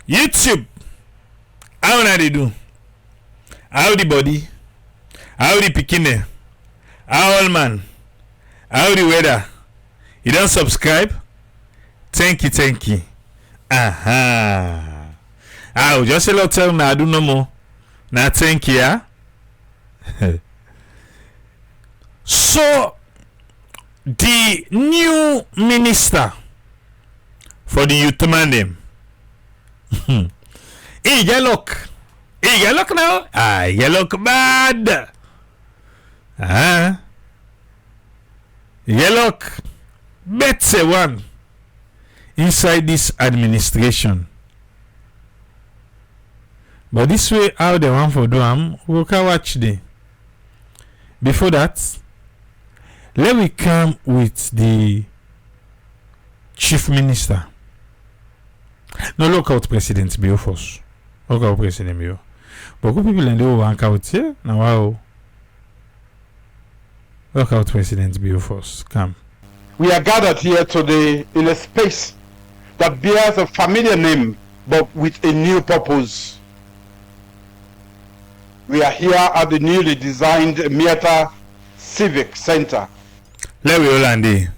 YouTube, how na they do? How the body? How the pikin? How old man? How the weather? You don't subscribe? Thank you. Aha. Just a lot tell me I do no more. Now thank you. Yeah? So the new minister for the youth man them. He get look now. He look bad. He look better one inside this administration. But this way, how they want for do we can watch them. Before that, let me come with the chief minister. No, lockout president Bio first. Lockout president Bio. But good people in the work out here. Now, wow. Lockout president Bio first. Come. We are gathered here today in a space that bears a familiar name but with a new purpose. We are here at the newly designed Miata Civic Center. Let me hold on there.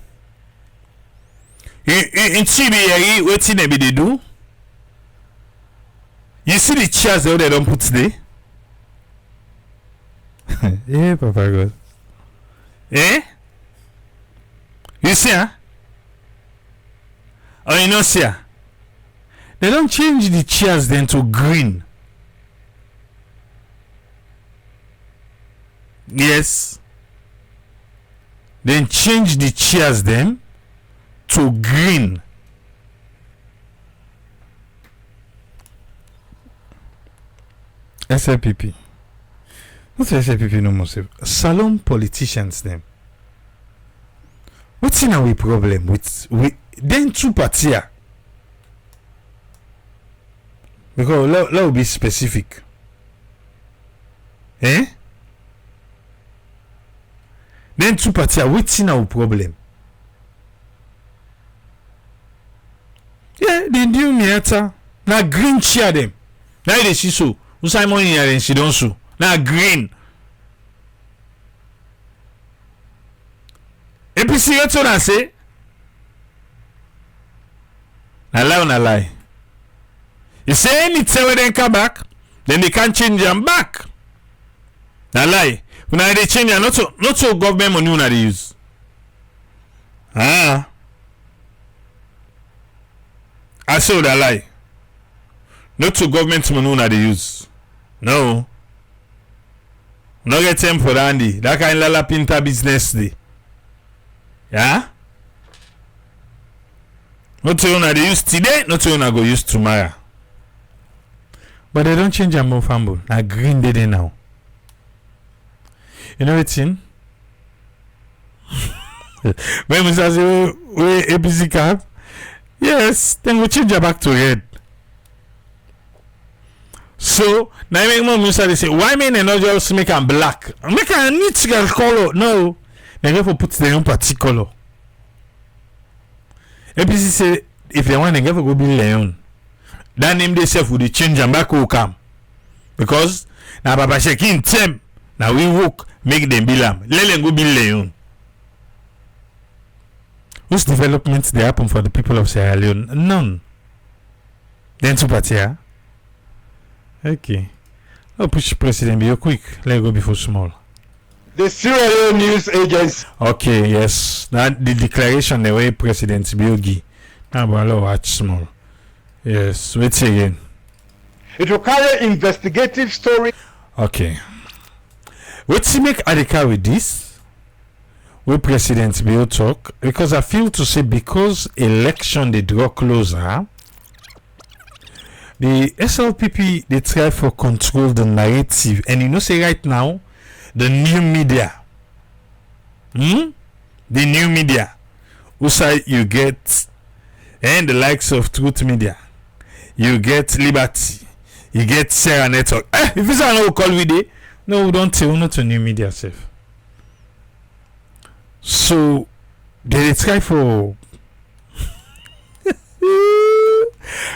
In CBA, what's in they do? You see the chairs that they don't put there? Yeah, Papa God. Eh? You see, huh? Or you know, see, they don't change the chairs then to green. Yes. Then change the chairs then to green. SLPP. What's SLPP no more? Salon politicians them. What's in our problem with then two parties? Because let be specific. Eh? Then two parties are what's our problem? Yeah, they do Miata. Now green chair them. Now they see so. Simon here and she don't so. Now green. APC what's on I say? Na lie. You say anytime when they come back, then they can't change them back. Na lie. When they change them, not so government money when they use. I say that lie. Not to government money when they use. No. No get time for Andy. That kind of lala pinta business day. Yeah? Not to una they use today, not to una go use tomorrow. But they don't change them more fumble. Na green day now. You know what's in? When we say we APC card, yes, then we change it back to red. So now make more Musa they say, why men not just make them black? Make a neat color. No. They go for put their own particular. APC say if they want they go for go be Leone. That name they self would change them back who come. Because now Baba Shekin them. Now we work make them be lamb. Let them go be Leone. Whose developments they happen for the people of Sierra Leone? None. Then two party, yeah? Okay. I'll push president be quick. Let go before small. The Sierra Leone News Agency. Okay, yes. Now the declaration the way President Biogi. Now but I'll watch small. Yes. Wait again. It will carry investigative story. Okay. What's make Adika with this? Will President Bio talk? Because I feel to say because election they draw closer. The SLPP they try for control the narrative, and you know say right now the new media, the new media, also you get and the likes of Truth Media, you get Liberty, you get Sarah Network. If it's an call with it, no, we don't tell not to new media safe. So they try for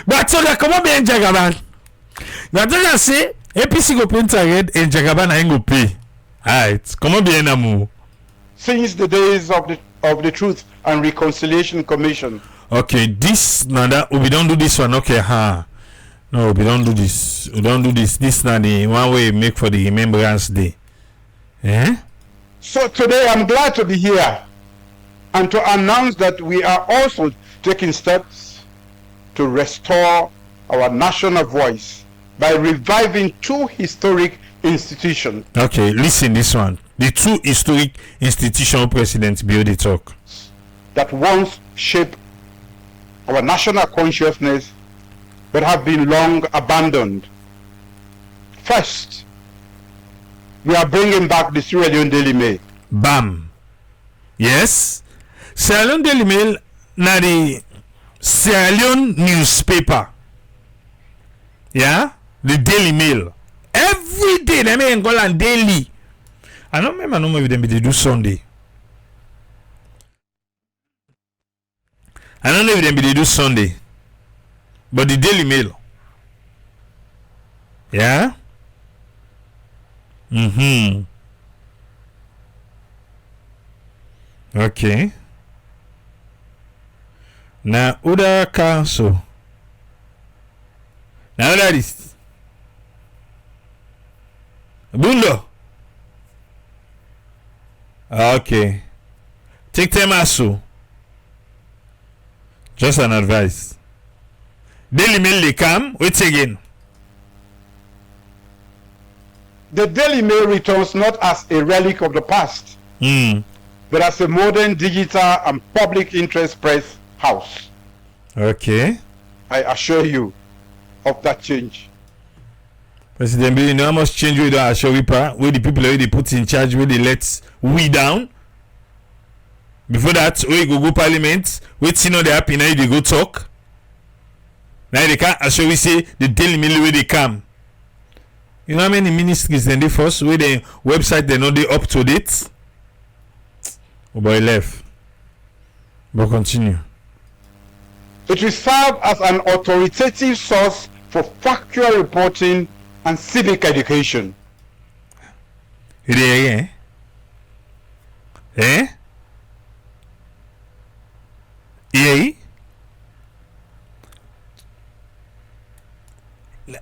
But so that come on be in Jagaban. Now don't say APC go print red and Jagaban ain't go pay. Alright, come on be in Amu. Since the days of the Truth and Reconciliation Commission. Okay, this now that we don't do this one. Okay, no, we don't do this. We don't do this. This now the one way make for the Remembrance Day. Eh? So today I'm glad to be here and to announce that we are also taking steps to restore our national voice by reviving two historic institutions. Okay, listen this one. The two historic institutional presidents build the talk. That once shaped our national consciousness but have been long abandoned. First, we are bringing back the Sierra Leone Daily Mail. Bam. Yes. Sierra Leone Daily Mail na the Sierra Leone newspaper. Yeah? The Daily Mail. Every day they make Angolan daily. I don't remember if they do Sunday. I don't know if they do Sunday. But the Daily Mail. Yeah? Okay. Now, other council. Now, that is Bundo. Okay. Take them also. Just an advice. Daily Mail they come. Wait again. The Daily Mail returns not as a relic of the past, but as a modern digital and public interest press house. Okay. I assure you of that change. President Bill, you know how much change we don't assure we where the people they put in charge, where they let we down. Before that, we go parliament, wait see no they happy now they go talk. Now they can't assure we say the Daily Mail where they come. You know how many ministries then they first where the website they know they up to date? Oh boy left. But continue. It will serve as an authoritative source for factual reporting and civic education. Eh? Eh? Yeah.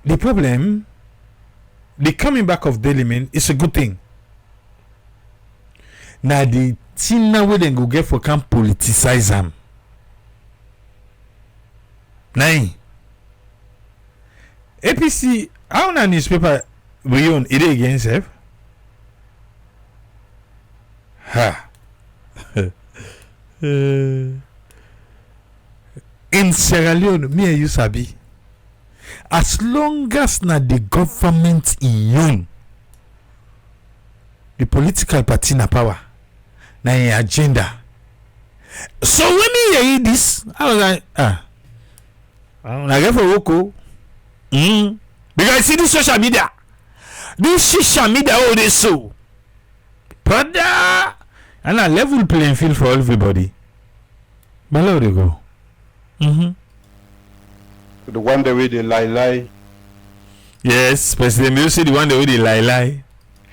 The problem, the coming back of Daily Mail is a good thing. Now the thing now where they go get for can politicize them. Nine. APC, how na newspaper we own it against have? Ha. In Sierra Leone, me and you sabi. As long as na the government in the political party na power, na in agenda. So when me hear this, I was like, I get for Woko. Because I see this social media. This social media all this so. But and a level playing field for everybody. But there they go. The one the way they lie. Yes, President Bill say the one the way they lie.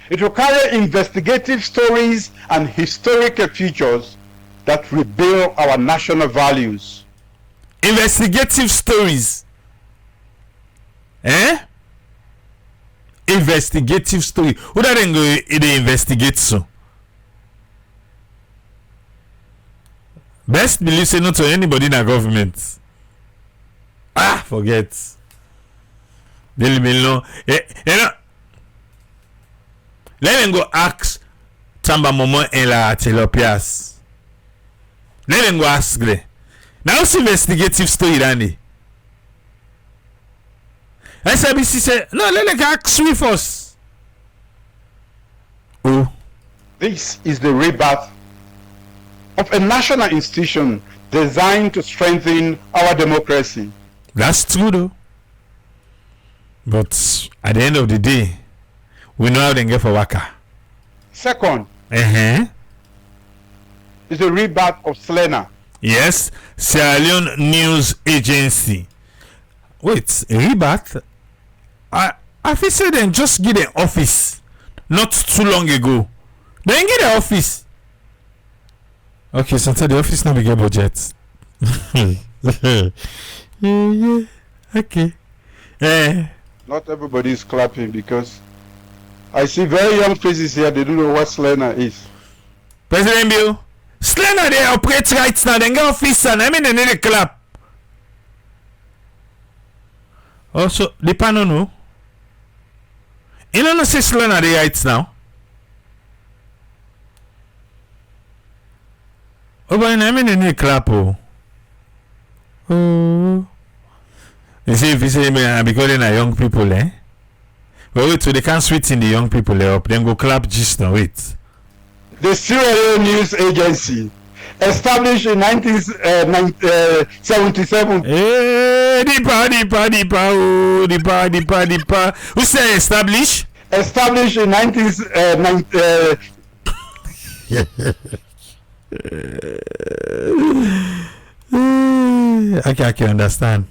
It will carry investigative stories and historical features that reveal our national values. Investigative stories. Eh? Investigative story. Who that then go they investigate so? Best believe say not to anybody in the government. Forget. Daily Mail no. You know. Let them go ask Tamba Momo and La Telopias. Let them go ask them. Now it's investigative story, Danny. SABC said, no, let them ask Swift us. Oh. This is the rebirth of a national institution designed to strengthen our democracy. That's true though. But at the end of the day, we know how they get for Waka. Second, is the rebirth of SLENA. Yes, Sierra Leone News Agency. Wait, Rebat? I feel say them just get an office not too long ago. Then get an office. Okay, sometimes the office not be get budget. Yeah. Okay. Not everybody is clapping because I see very young faces here. They don't know what Slena is. President Bill, Slena they operate right now. Then get office and I mean they need a clap. Also, the panel no. You know say Slena they right now. Oh, but I mean they need a clap. Oh. You see, if you say because they're young people, Well, wait, so they can't switch in the young people up, then go clap just now, wait. The Sierra Leone News Agency, established in 1977. Hey, Dipa. Who say establish? Established in 1990. Okay, I can understand.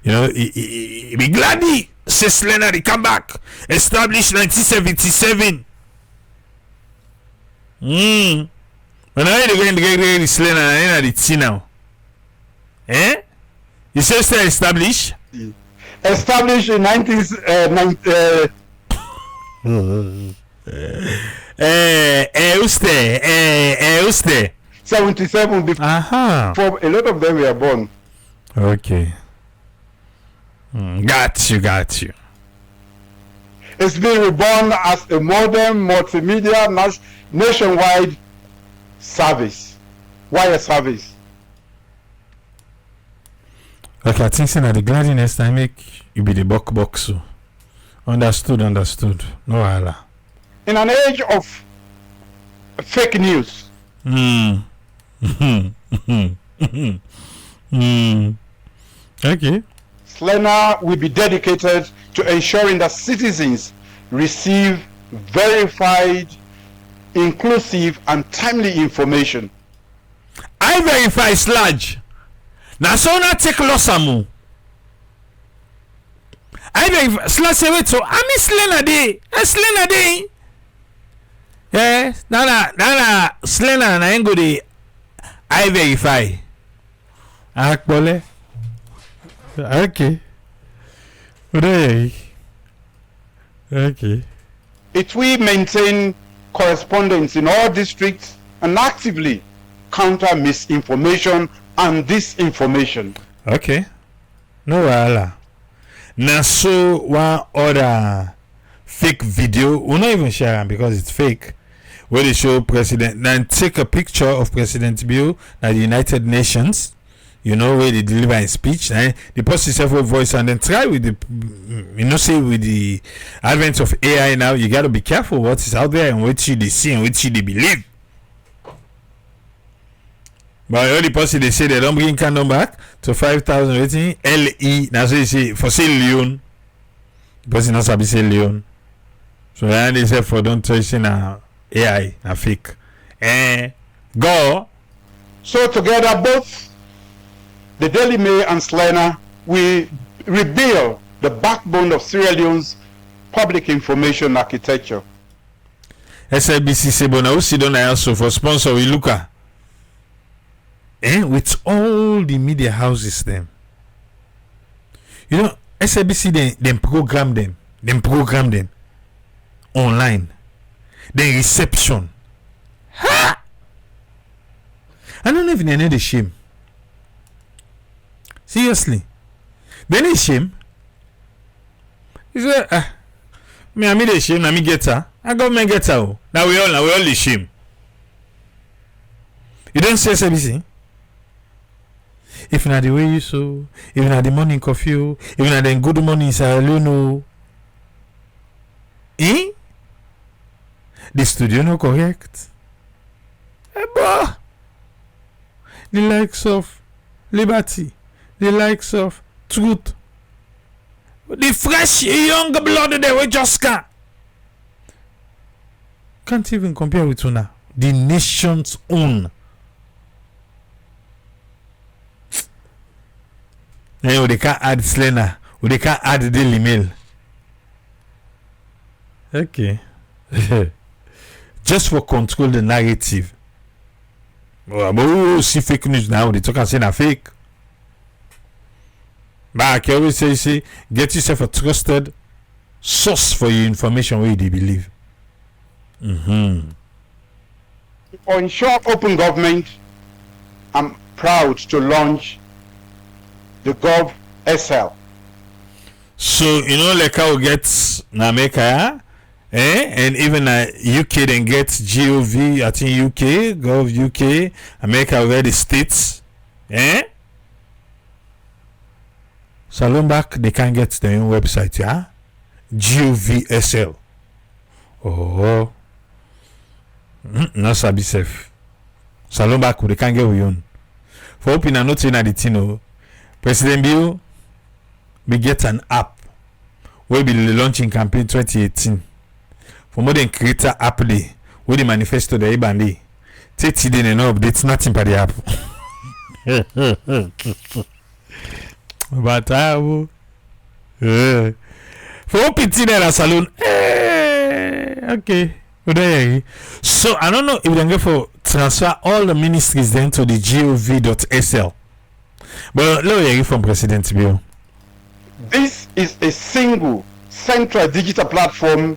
You know, he be glad he says Leonard, he come back. Established 1977. When I going to get this Leonard, I know it's now. Eh? You say still established? Established in 1990. Uste. 77 before a lot of them were born. Okay. Got you. It's been reborn as a modern multimedia nationwide service. Wire service. Okay, I think saying that the gladness I make you be the box so. Understood. No hala. In an age of fake news. Okay. Slena will be dedicated to ensuring that citizens receive verified, inclusive, and timely information. I verify sludge. Now, so not take loss amu. I verify sludge say wait so I miss Slena day. Yes, Nana Slena na engo de I verify. Akbole. Okay. Okay. It will maintain correspondence in all districts and actively counter misinformation and disinformation. Okay. No wahala. Now so one other fake video, we'll not even share them because it's fake, where they show president, then take a picture of President Bill at the United Nations, you know, where they deliver a speech, and they post himself with voice, and then try with the, you know, say with the advent of AI now, you got to be careful what is out there and what you they see and what you they believe. But all the person they say they don't bring Canon back to 5,000 rating LE. Now so you see for say Leone, the person not sabi say Leone. So then they say for don't touch in a AI, a fake. Go. So together both the Daily Mail and Slena will rebuild the backbone of Sierra Leone's public information architecture. SABC say but now sit down also for sponsor we look at. With all the media houses them. You know, SABC them program them online. Then reception. Ha! I don't even know the shame. Seriously. Then the shame. He said, me the shame, me get her. I government get her. Now we all the shame. You don't say SABC? If not the way you so, if not the morning coffee, if not the good morning Sierra Leone. The studio no correct. The likes of Liberty, the likes of Truth, the fresh young blood they were just can't even compare with Una, the nation's own. Then they can't add Slena. They can't add the Le20Mill. Okay. Just for control the narrative. But see fake news now. They talk and say na fake. But I can always say, get yourself a trusted source for your information where they believe. To ensure open government, I'm proud to launch the Gov SL. So like how we get na America, and even UK then get GOV. I think UK, Gov UK, America already states, Salon back they can get their own website, yeah. GOVSL. Oh, not sabi safe. Salon back they can get we own. For open and not in the thing, President Bill, we get an app. We'll be launching campaign 2018. For more than creator app day, with the manifesto the Ibandi. Take it in and updates nothing by the app. But for open there salon. Okay. So I don't know if we can go for transfer all the ministries then to the gov.sl. But let me hear from President Bill. This is a single central digital platform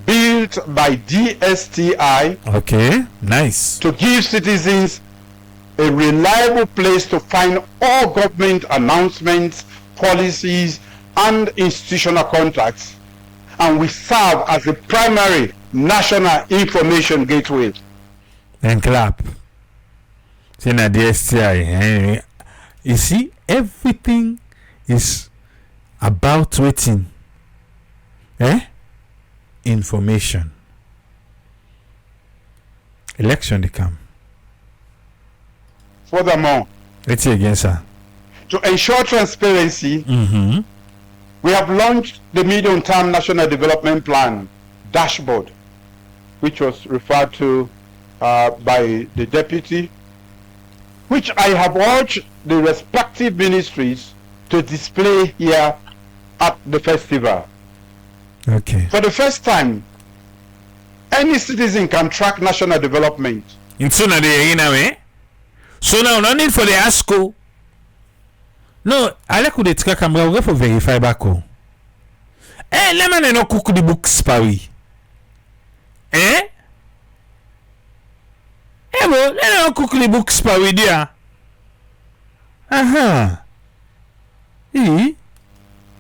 built by DSTI. Okay, nice. To give citizens a reliable place to find all government announcements, policies, and institutional contacts. And we serve as the primary national information gateway. And clap. See na DSTI. You see, everything is about waiting. Information. Election they come. Furthermore, let's see again, sir. To ensure transparency, we have launched the medium-term national development plan dashboard, which was referred to by the deputy, which I have urged the respective ministries to display here at the festival. Okay. For the first time, any citizen can track national development. So now no need for the ASCO. No, I like the track camera. We go for verify back. Let me no cook the books, Paris. Let me no cook the books, Paris, dear.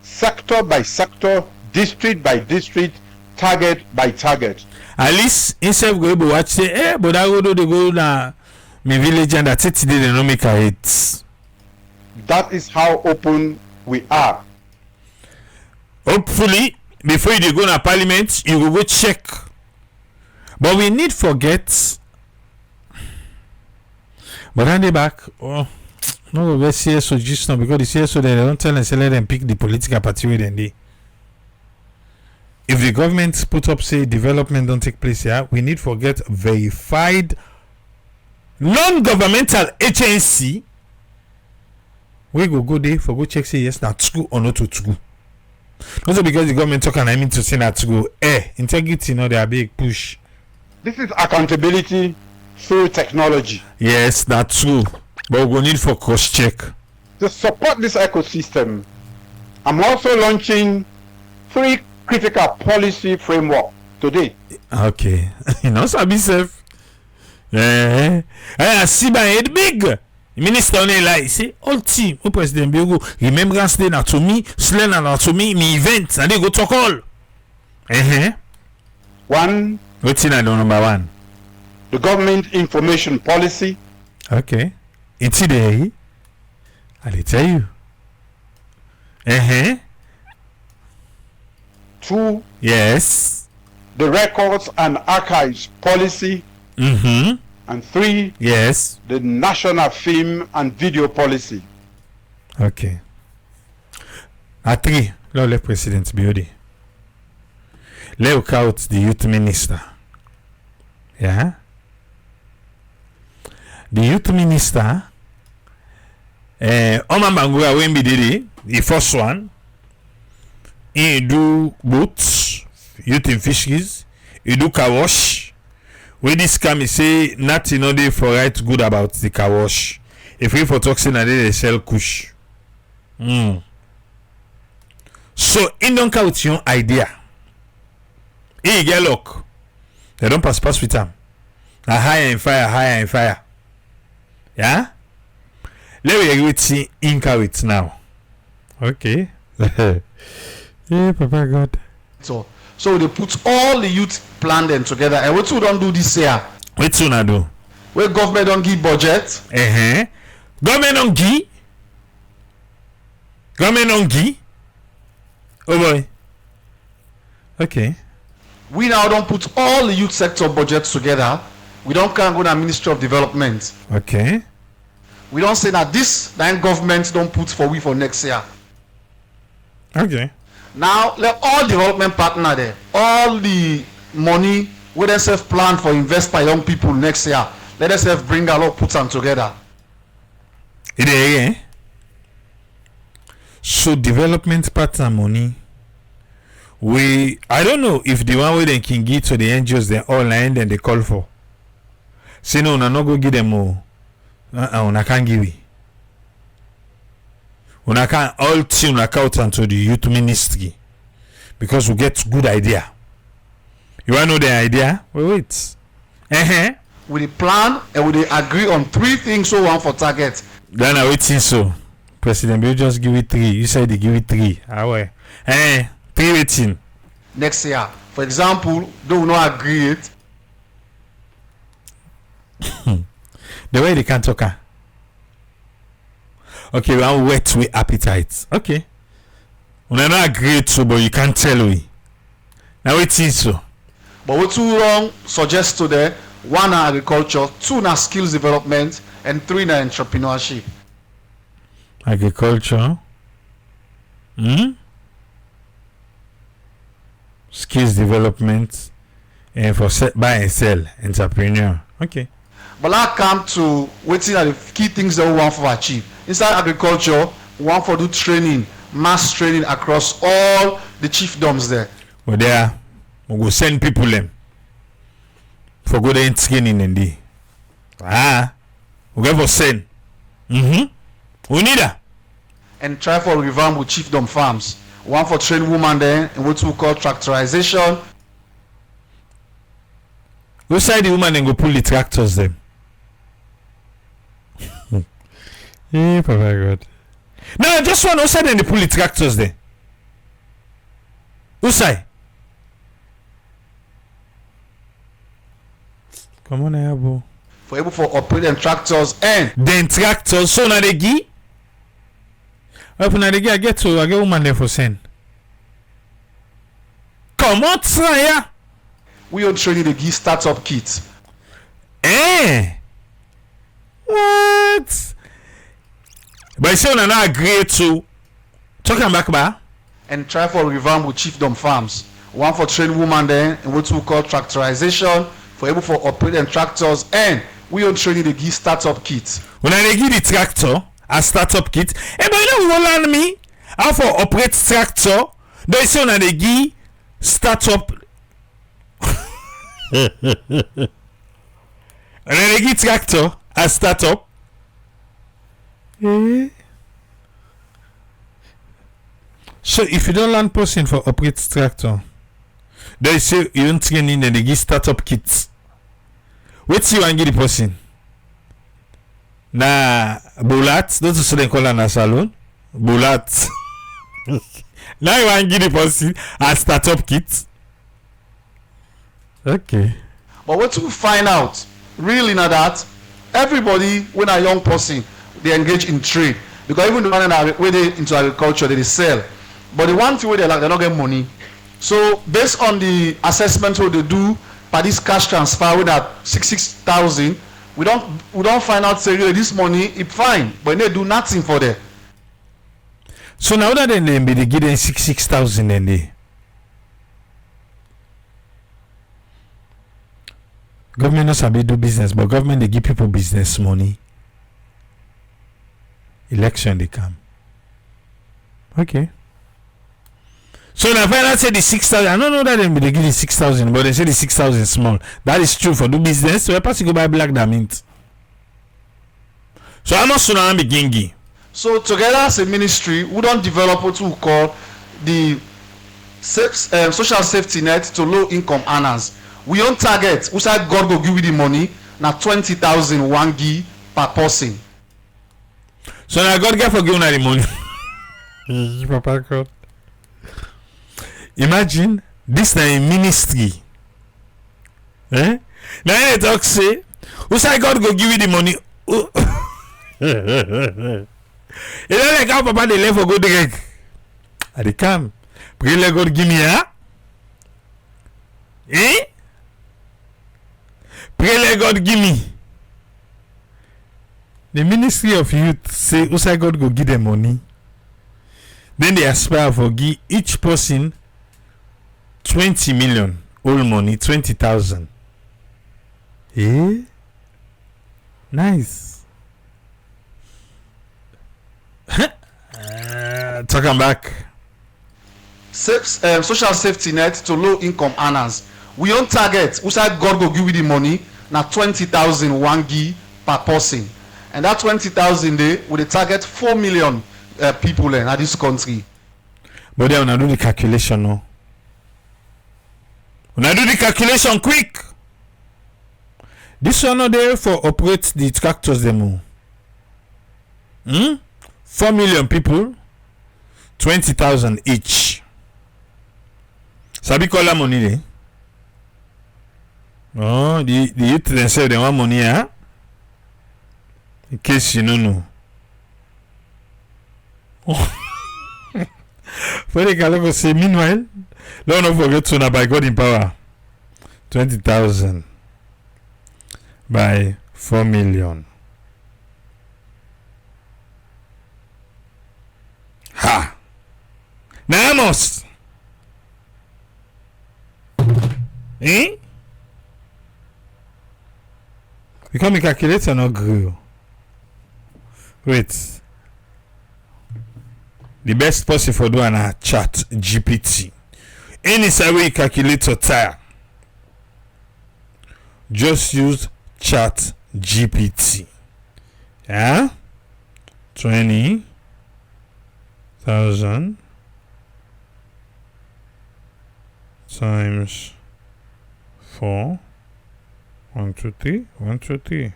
Sector by sector, district by district, target by target. At least instead of going to watch say, but I go to go na my village and that's it. They don't make a hit. That is how open we are. Hopefully, before you go to parliament, you will go check. But we need forget. But then they back. Oh, no, let's see so just now because the CSO they don't tell and say let them pick the political party with them. If the government put up say development don't take place here, we need forget verified non-governmental agency. We go there for go check say yes not true or not true. Also because the government talk and I mean to say not true. Integrity they are big push. This is accountability through technology. Yes, that's true. But we need for cross check. To support this ecosystem, I'm also launching 3 critical policy framework today. Okay. Sabi safe. I see my head big. Minister on like say all team President Biogo remembrance day na to me, Slen na to me event and they go talk all. One. What's in number 1? The government information policy. Okay. It's there. I'll tell you. 2. Yes. The records and archives policy. And 3. Yes. The national film and video policy. Okay. At 3, let President Biodi. Let out the youth minister. Yeah. The youth minister Oma Bangura when be the first one. He do boats, youth in fisheries, he do car wash. When this come, he say nothing no dey for right good about the car wash. If we for toxin and they sell kush. So in don't count your idea. He get luck. They don't pass with him. A higher and fire. Yeah? Let me agree with Inca with now. Okay. Yeah, Papa God. So they put all the youth plan them together. And what we don't do this year? What you do? Where government don't give budget. Government don't give. Oh boy. Okay. We now don't put all the youth sector budgets together. We don't go to Ministry of Development. Okay. We don't say that this then government don't put for we for next year. Okay. Now let all development partner there, all the money we themselves plan for invest by young people next year. Let us bring a lot put them together. It is. So development partner money. I don't know if the one way they can give to the NGOs they online then they call for. Say no, not go give them more. Una can't give it. Una can't all team account to the youth ministry because we get good idea. You want to know the idea? Wait. We the plan and we agree on 3 things so one for target. Then I waiting so. President Bill just give it 3. You said they give it 3. Ah well. 3 waiting. Next year. For example, do not agree it. The way they can talk. Okay, we are wet with appetite. Okay. We are not agree to, but you can't tell we. Now waiting so. But what 2 wrong suggest to there? 1 na agriculture, 2 na skills development, and 3 na entrepreneurship. Agriculture. Skills development and for buy and sell entrepreneur. Okay. But I come to waiting at the key things that we want to achieve. Inside agriculture, we want to do training, mass training across all the chiefdoms there. But there, we go send people them for go there training in the. We go for send. We need that. And try for revamp with chiefdom farms. One for train women there in what we call tractorization. Which side the woman then go pull the tractors them? Papa God. No, just one outside and they pull the tractors there. Who side? Come on, Ayabo. For able for operating tractors and then tractors. So now they give. Now they give. I get woman there for send. Come on, try ya. We are training the give startup kit. What? But you say we not agree to talking back ba and try for revamp with chiefdom farms. One for train women there in what we call tractorization. For able for operating tractors and we are training the give startup kit. When I give the tractor a startup kit, but you know what learn me how for operate tractor. They say when they give startup. And then they give tractor a startup. So if you don't learn person for operate tractor, they say you don't train in and they give startup kits. Wait you and give the person. Na bulat, don't you say they call a salon? Bulat. Now you want give the person a startup kit. Okay. But what we find out, really not that everybody when a young person they engage in trade because even the one that when they into agriculture they sell, but the one thing where they like they don't get money. So based on the assessment what they do by this cash transfer with that 6,000, we don't find out say really this money it fine, but they do nothing for them. So now that they be give them 6,000 and they government not sabi do business, but government they give people business money. election they come. Okay. So now finally say the 6,000. I don't know that they give the 6,000, but they say the 6,000 small. That is true for do business. So I pass you go buy black that mint. So I'm not soon I'm beginning. So together as a ministry, we don't develop what we call the social safety net to low income earners. We on target. We say God go give you the money. Now 20,000 wangi per person. So now God get for giving the money. Papa God. Imagine this na a ministry. Eh? Now they talk say, who say God go give you the money? You know like how Papa they left for go drink. I they come. Pray let God give me Eh? Pray let God give me. The Ministry of Youth say who say God go give them money. Then they aspire for give each person 20 million all money 20,000. Eh? Nice. Talking back. Social safety net to low income earners. We on target. We say God go give you the money. Now 20,000 wangi per person, and that 20,000 day will target 4 million people in this country. But then when I do the calculation, no. When I do the calculation quick, this one not there for operate the tractors demo. 4 million people, 20,000 each. Sabi call that money there. Oh, the youth themselves they want money, huh? In case you don't know. For the Kaloko say, meanwhile, don't forget to by God in power. 20,000 by 4 million. Ha! Now almost. Eh? Become a calculator not grew. Wait. The best person for doing a chat GPT. Any survey calculator tire. Just use chat GPT. Yeah? 20,000 times 4. 1, 2, 3. 1, 2, 3.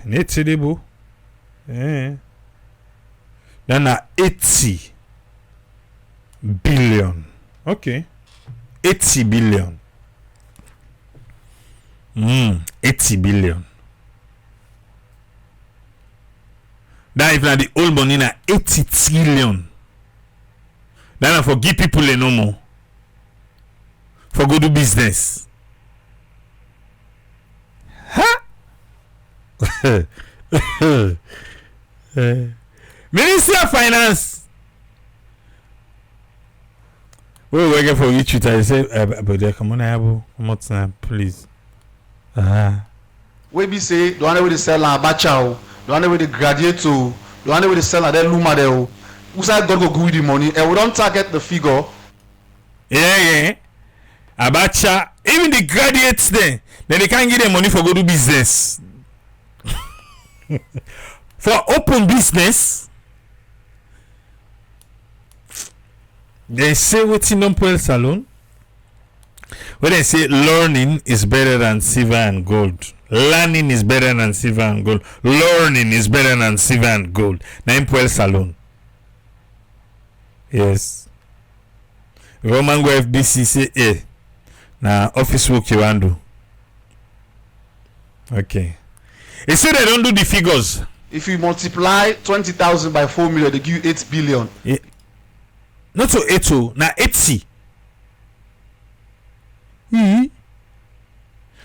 Net c'est des beaux. Yeah. Then 80 billion. Okay. 80 billion. 80 billion. Then if na the old money na 80 trillion. Then I forgive people no more. For go do business. Huh? Ministry of Finance. We're working for each other. I say, but there, come on, Abu, come on, now, please. We be say the one way they sell na abacha, the one way they graduate to, the one way they sell na that luma there. Who say God go give you the money? And we don't target the figure. Yeah. Abacha, even the graduates then they can't give them money for go do business. For open business, they say what's in Nompel Salon. When they say learning is better than silver and gold. Learning is better than silver and gold. Learning is better than silver and gold. Nompel Salon. Yes. Roman go FBC say, eh. Now office work you want do. Okay. They say they don't do the figures. If you multiply 20,000 by 4 million, they give you 8 billion. Yeah. Not so 80, now 80.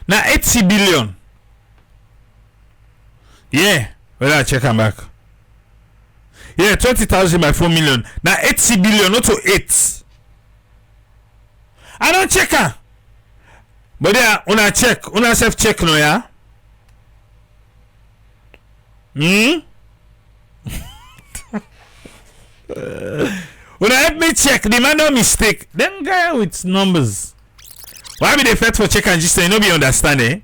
Now 80 billion. Yeah. Well, I check them back. Yeah, 20,000 by 4 million. Now 80 billion, not to 8. I don't check her. But yeah, una check, una self check no yeah. Hmm? Well, help me check. The man no mistake. Them guy with numbers. Why be they fight for check and just no be understand,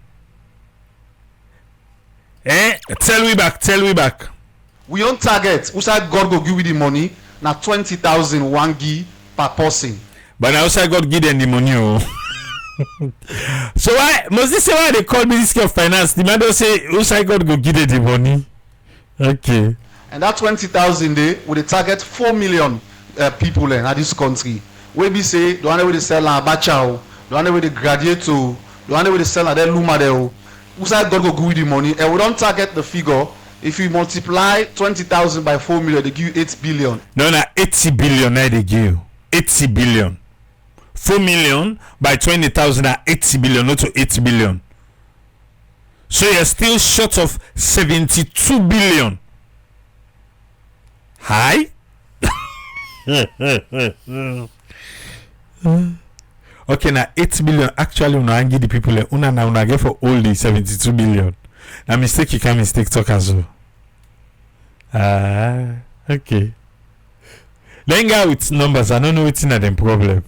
eh? Tell we back. We on target. Who said God go give you the money? Now 20,000 one gi per person. But now also God give them the money. Oh. So why must they say why they call Ministry of Finance? The man don't say who said God go give them the money. Okay. And that 20,000 day will they target 4 million people in this country. We be say the one way they sell abacha, the one way they graduate to, the one way they sell their luma there. Who said God go give you the money? And we don't target the figure. If you multiply 20,000 by 4 million, they give you 8 billion. No, 80 billion now they give you. 80 billion. 4 million by 20,000 are 80 billion, not to 8 billion. So you're still short of 72 billion. Hi? Okay, now 8 billion actually una give the people una get for only 72 billion. Now mistake you can't mistake talk as well. Okay. Then guy with numbers, I don't know what's in them problem.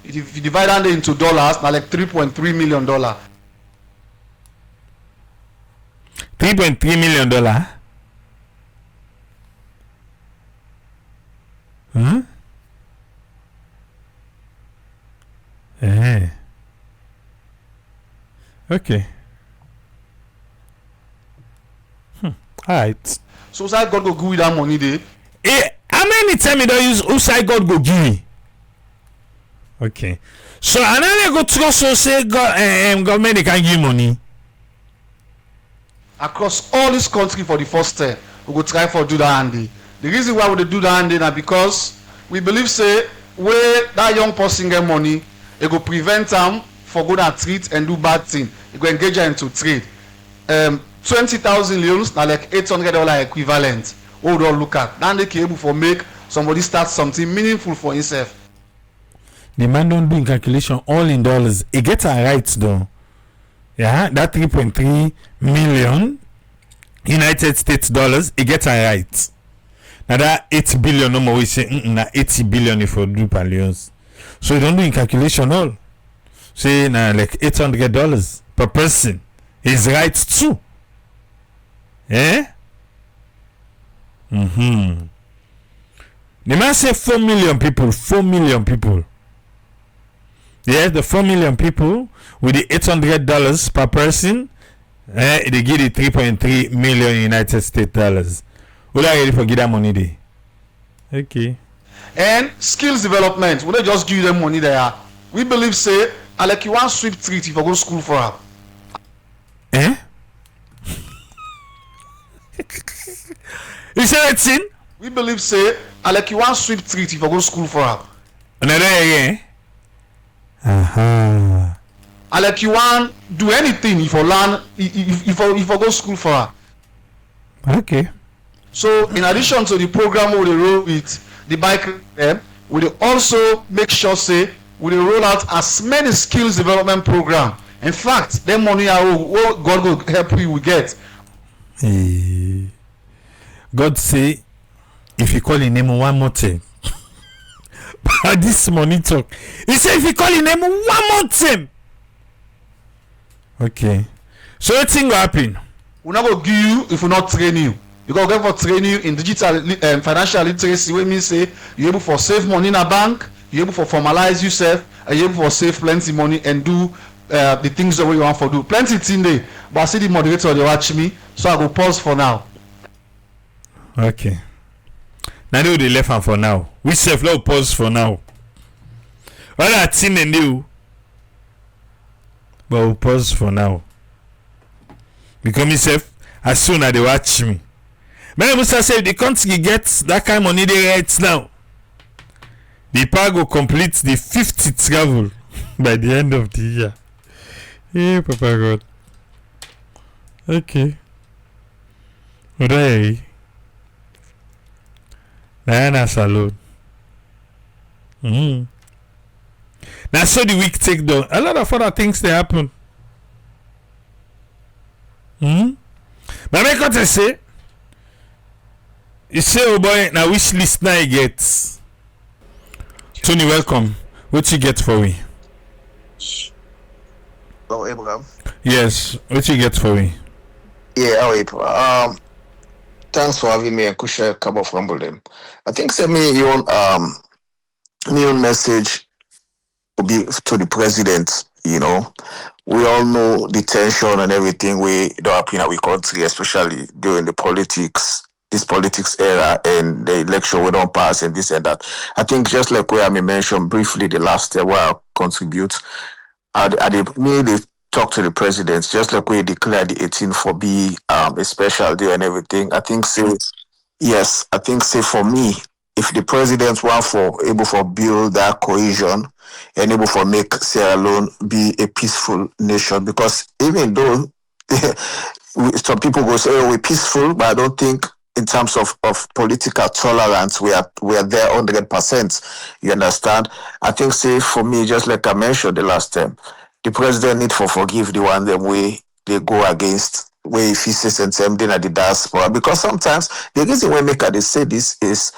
If you divide that into dollars, now like $3.3 million. $3.3 million. Huh? Okay. Alright. So side God go give you that money there. How many times you don't use who side God go give me? Okay. So another go to so say God government they can give money. Across all this country for the first time, we go try for do that handy. The reason why we do that handy na because we believe say where that young person get money, it go prevent them for go and treat and do bad thing. It go engage them into trade. 20,000 leones na like $800 equivalent. Hold on, look at. Now they can able for make somebody start something meaningful for himself. The man don't do calculation all in dollars. He gets a right though. Yeah, that 3.3 million United States dollars, he gets a right. Now that 8 billion no more we say na 80 billion if you do per leons. So you don't do in calculation all. Say na like $800 per person. Is right too. Eh? The man say 4 million people. 4 million people. Yes, the 4 million people with the $800 per person, they give the 3.3 million United States dollars. Who are ready for give that money there? Okay. And skills development, we don't just give them money there. We believe say, like you want sweep street if you go to school for her. Eh? You say it's in? We believe say, like you want sweep street if you go to school for her. Another again. Like you want do anything if you learn if you go to school for her. Okay. So in addition to the program we roll with the bike, we also make sure say we roll out as many skills development program. In fact, them money God will help you we get. God say, if you call his name one more time, but this money talk. He said, if you call his name one more time. Okay. So what thing will happen? We're not going to give you if we not train you. You go get for train you in digital financial literacy. Wey mean say you able for save money in a bank, you able for formalize yourself, and you able for save plenty money and do the things the way you want for do. Plenty thing there, but I see the moderator they watch me, so I go pause for now. Okay. Now they left am for now. We self now pause for now. All that thing and do, but we'll pause for now. Because myself, as soon as they watch me. Many Musa say the country gets that kind of money they right now. The park will complete the 50th travel by the end of the year. Hey, Papa God. Okay. Right. Diana salute. Now so the week take down. A lot of other things they happen. But make what I say. You say, oh boy, now which listener you get? Tony, welcome. What you get for me? Hello, Abraham. Yes, what you get for me? Yeah, how April. Thanks for having me and Kusha Kabo from Bolem. I think send me your message will be to the president. You know, we all know the tension and everything we do happen in our country, especially during this politics era and the election we don't pass and this and that. I think just like where I mentioned briefly the last year where I contribute, I they talk to the president, just like we declared the 18th for be a special day and everything. I think say yes, I think say for me, if the president were for able for build that cohesion and able for make Sierra Leone be a peaceful nation, because even though some people go say, oh, we're peaceful, but I don't think in terms of political tolerance we are there 100%. You understand? I think say for me, just like I mentioned the last time, the president need for forgive the one them way they go against where if he says something at the diaspora, because sometimes the reason why make they say this is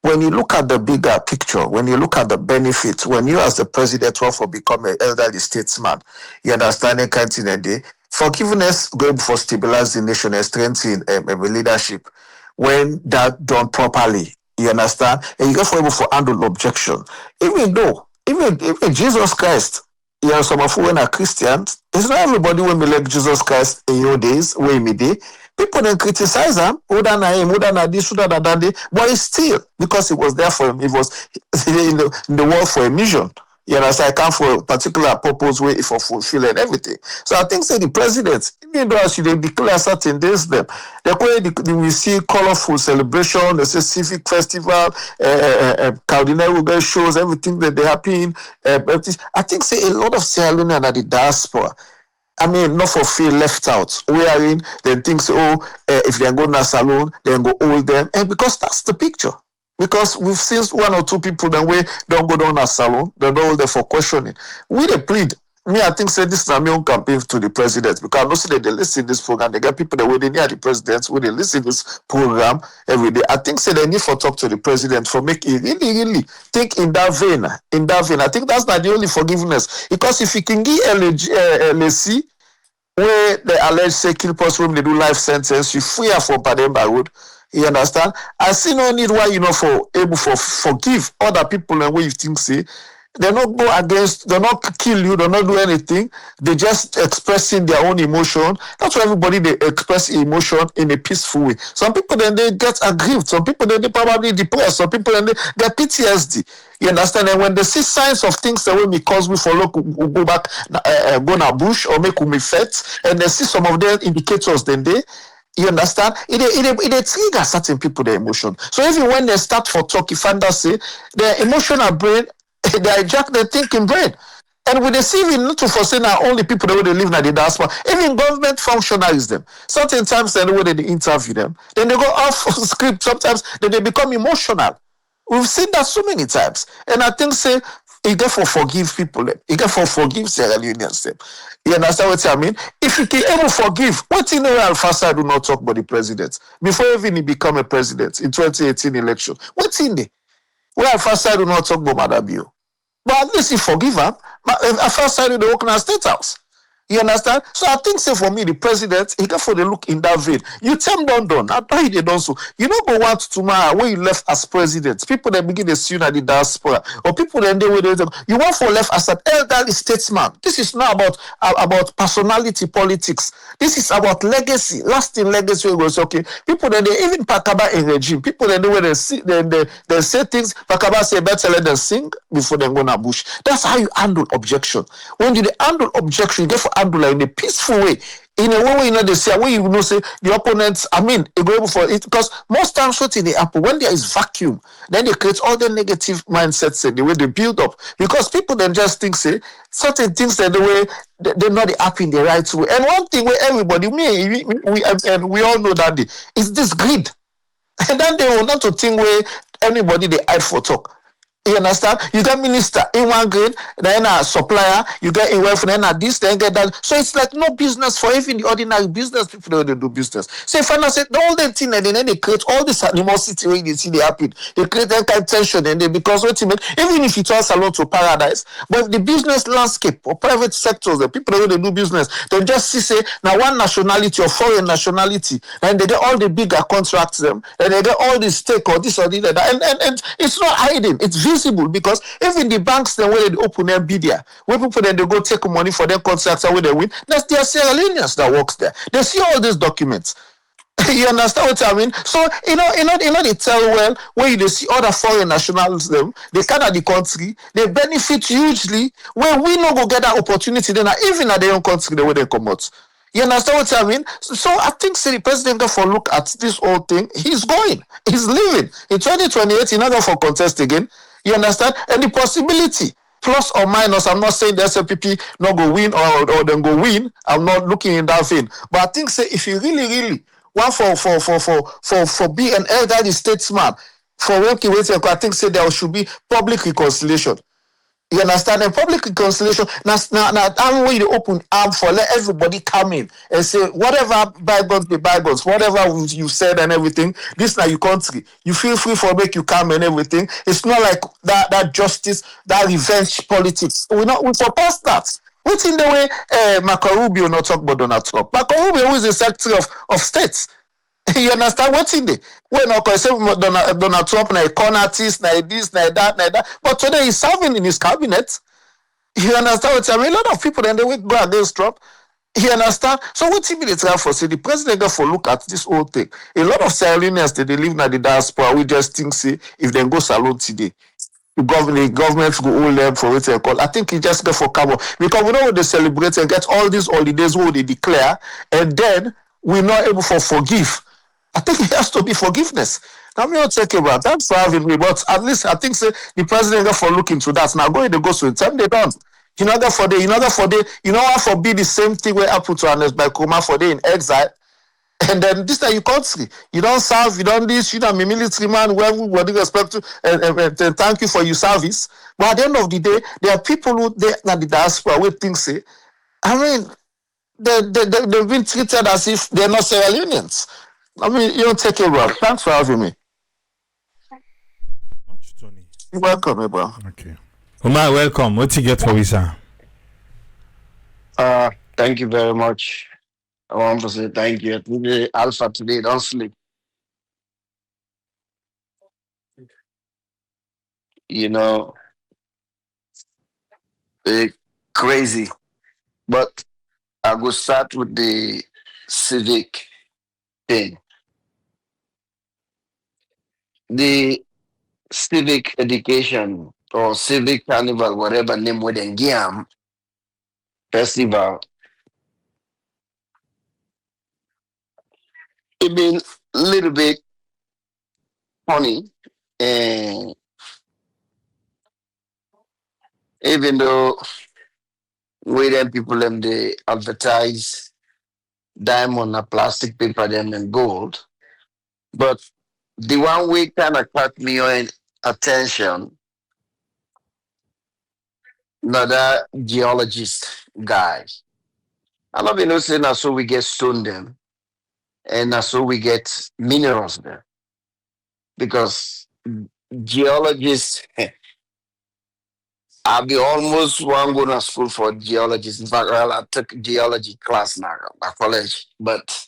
when you look at the bigger picture, when you look at the benefits, when you as the president want to become an elderly statesman, you understand the continent day, forgiveness going for stabilize the nation and strengthen leadership. When that done properly, you understand, and you get for able for handle objection. Even Jesus Christ, you know, some of who are Christians, it's not everybody when we like Jesus Christ in your days, way me day. People then criticize him, who done him, who done this, who done that, but it's still because it was there for him. It was in the world for a mission. You know, so I come for a particular purpose way for fulfilling everything. So I think say the president, even though as you declare certain days them, the way we see colorful celebration, the civic festival, Cardinal get shows, everything that they happen. I think say a lot of Sierra Leoneans are the diaspora. I mean, not for feel left out. Wherein then thinks, if they go to a salon, then go hold them. And because that's the picture. Because we've seen one or two people that way don't go down a salon, they don't hold them for questioning. We they plead. Me, I think say this is a my own campaign to the president, because I know say that they listen to this program, they get people that way they near the president, when they listen to this program every day. I think say they need for talk to the president for make it really think in that vein. In that vein. I think that's not the only forgiveness. Because if you can give LAC where they allege say kill person when they do life sentence, you free her from Pademba Road. You understand? I see no need why you know for able for forgive other people and where you think say they not go against, they not kill you, they not do anything. They just expressing their own emotion. That's why everybody they express emotion in a peaceful way. Some people then they get aggrieved. Some people then they probably depressed. Some people then they get PTSD. You understand? And when they see signs of things that will me cause we follow go back, go na bush or make me fet, and they see some of them indicators, then they. You understand? It trigger certain people their emotion. So even when they start for talk, if I say their emotional brain, they hijack their thinking brain. And we deceive not to foresee now only people that they live in the diaspora, even government functionaries them. Certain times the way they interview them, then they go off script. Sometimes then they become emotional. We've seen that so many times. And I think say you get for forgive people, you get for forgive Sierra Leoneans them. You understand what I mean? If you can ever forgive, what in the Alpha do not talk about the president before even he become a president in 2018 election? What's in there? Where Alpha do not talk about Madabio. But at least he forgive him. But Alpha side they work in a state house. You understand? So I think say for me, the president, he got for the look in that vein. You tell them done. I thought they done so. You don't go want tomorrow when you left as president. People that begin to sue at the diaspora. Or people then they will you want for left as an elderly statesman. This is not about personality politics. This is about legacy, lasting legacy. Goes okay. People then they even Pakaba in regime. People then they see they say things. Pakaba say better let them sing before they go na bush. That's how you handle objection. When you handle objection, you get for handle in a peaceful way. In a way, you know, they say, where you know, say the opponents, I mean, they go able for it because most times what in the apple, when there is vacuum, then they create all the negative mindsets and the way they build up. Because people then just think, say, certain things that the way they're not happy in the right way. And one thing where everybody, we all know that is this greed. And then they will not to think where anybody they hide for talk. You understand? You get minister in one grade, then a supplier, you get in wealth, then a this, then get that. So it's like no business for even the ordinary business people they do business. So if I say all the thing and then they create all this animosity when they see they happen, they create that kind of tension and they because what you mean, even if it's all salon to paradise, but the business landscape or private sectors, the people who they do business, they just see say now one nationality or foreign nationality, and they get all the bigger contracts them, and they get all the stake or this or that, and it's not hiding, it's visible because even the banks then where they open their media, where people then they go take money for their contracts and where they win, that's their Sierra Leoneans that works there. They see all these documents. You understand what I mean? So they tell well when you see other foreign nationals them, they come at the country, they benefit hugely when we no go get that opportunity then even at their own country the way they come out. You understand what I mean? So I think say the president go for look at this whole thing. He's going, he's leaving in 2028. He's not going for contest again. You understand? And the possibility, plus or minus, I'm not saying the SLPP not go win or then go win. I'm not looking in that thing. But I think say if you really want for be an elderly statesman for working with you, I think say there should be public reconciliation. You understand? And public reconciliation, now I'm way to open arm for let everybody come in and say whatever bygones be bygones, whatever you said and everything, this now your country. You feel free for make you come and everything. It's not like that justice, that revenge politics. We surpass that. Which in the way Marco Rubio not talk about Donald Trump. Marco Rubio is the Secretary of State. You understand what's in there? When I say Donald Trump, na a con artist, na this, na that. But today he's serving in his cabinet. You understand what I mean? A lot of people then they will go against Trump. You understand? So what he be try for say the president got for look at this whole thing. A lot of Sierra Leoneans they live in the diaspora. We just think say if they go salon today, the government go hold them for what they call. I think he just go for carbon because we know when they celebrate and get all these holidays what they declare, and then we're not able to forgive. I think it has to be forgiveness. Now, me not take about thanks for having me, but at least I think say the president got for look into that. Now going to go so time they don't. You know that for the, you know what for be the same thing where happened to Ernest by Kuma for day in exile. And then this time you country, you don't serve, you don't this, you don't be military man, where everybody respect to and thank you for your service. But at the end of the day, there are people who they at the diaspora where things say, I mean, they've been treated as if they're not Sierra Leoneans. I mean, you don't take it wrong. Thanks for having me. Much, Tony. You're welcome, bro. Okay. Omar, welcome. What you get for visa? Thank you very much. I want to say thank you. Today, Alpha today, don't sleep. You know, crazy. But I go start with the civic thing. The civic education or civic carnival, whatever name we then give 'em, festival, it been a little bit funny. And even though we them people them they advertise diamond and plastic paper them and gold, but the one way kind of caught me on attention, another geologist guy. I love you know saying that's so we get stone them and that's so we get minerals there because geologists I'll be almost one going to school for geologists. In fact, well, I took geology class now at college, but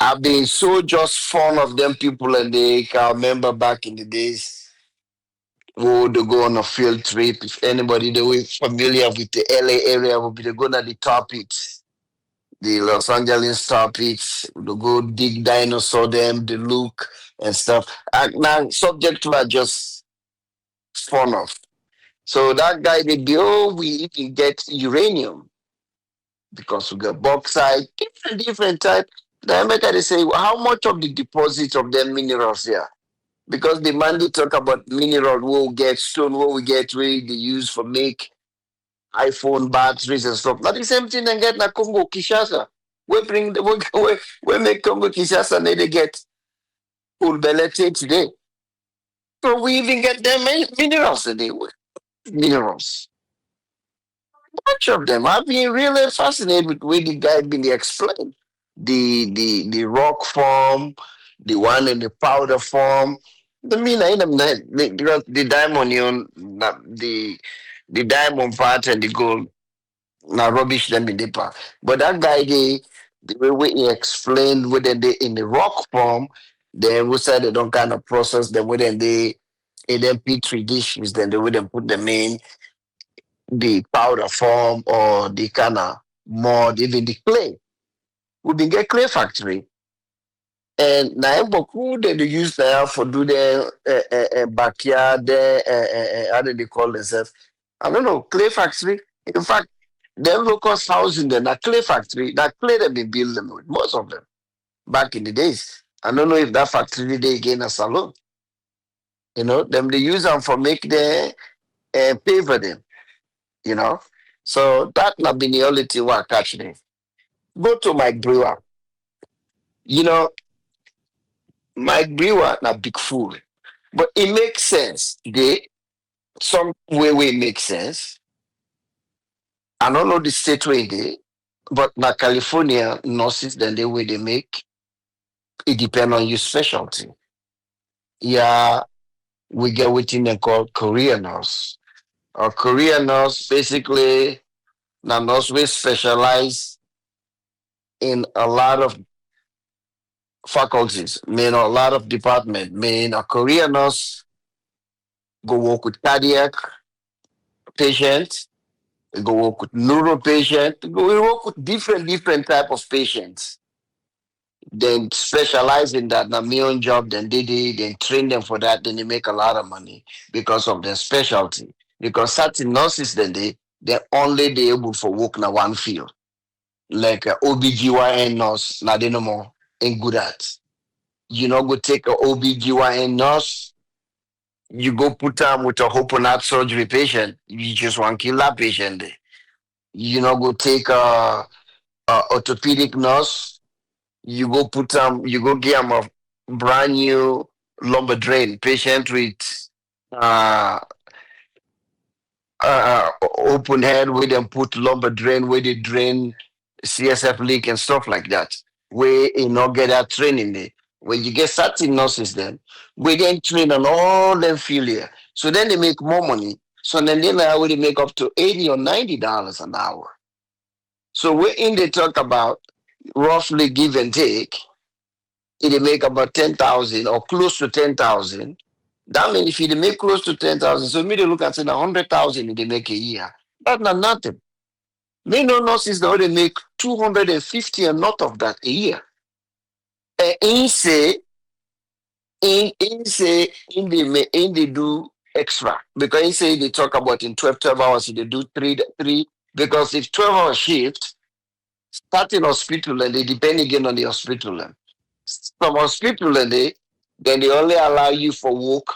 I've been so just fond of them people, and they can remember back in the days who would go on a field trip. If anybody they were familiar with the LA area, would be they go to the top it, the Los Angeles top it, they go dig dinosaur them, the look and stuff. And now subject to are just fond of. So that guy they be, oh, we even get uranium because we got bauxite, different type. The America they say, well, how much of the deposit of them minerals here? Because the man they talk about mineral, we'll get stone, what we get ready they use for make iPhone batteries and stuff. Not the same thing they get na Congo Kinshasa. We bring the we make Congo Kinshasa and they get full belete today. So we even get them minerals in there. Minerals. Bunch of them. I've been really fascinated with the way the guy been explained. The rock form, the one in the powder form. The mean I them because the diamond you know, the diamond part and the gold now rubbish them in the part. But that guy the way he explained within the in the rock form, then we said they don't kind of process them within the in them petri dishes, then they wouldn't put them in the powder form or the kind of mud, even the clay. We been get clay factory. And now boku they use now for do the backyard, how do they call themselves? I don't know, clay factory. In fact, them locust housing there, that clay factory, that clay they been build them with, most of them, back in the days. I don't know if that factory they again a salon. You know, them they use them for make the paver them, you know. So that not been the only thing what catch me. Go to Mike Brewer. You know, Mike Brewer na big fool. But it makes sense. They some way make sense. I don't know the state where they, but na California nurses then the way they make it depend on your specialty. Yeah, we get what they call career nurse. A career nurse basically na nurse we specialize in a lot of faculties, mean a lot of department. Mean a career nurse go work with cardiac patients, go work with neuro patients, go work with different type of patients. Then specialize in that. Now, my own job, then they train them for that. Then they make a lot of money because of their specialty. Because certain nurses, then they only they able for work in one field, like OBGYN nurse. Now they no more ain't good at. You know, go take a OBGYN nurse. You go put them with a open heart surgery patient. You just want to kill that patient there. You know, go take a orthopedic nurse. You go put them. You go give them a brand new lumbar drain patient with uh, open head where they put lumbar drain where they drain CSF leak and stuff like that. Where you know get that training there. When you get certain nurses then, we then train on all them failure. So then they make more money. So then they now already make up to $80 or $90 an hour. So we in they talk about roughly give and take, they make about 10,000 or close to 10,000. That means if you make close to 10,000, so me they look at say 100,000 they make a year. That's not nothing. Me no nurses they only make 250 and not of that a year. And in say in they do extra because he say they talk about in 12 hours they do three because if 12 hour shift starting hospital and they depend again on the hospital and some hospital and they then they only allow you for work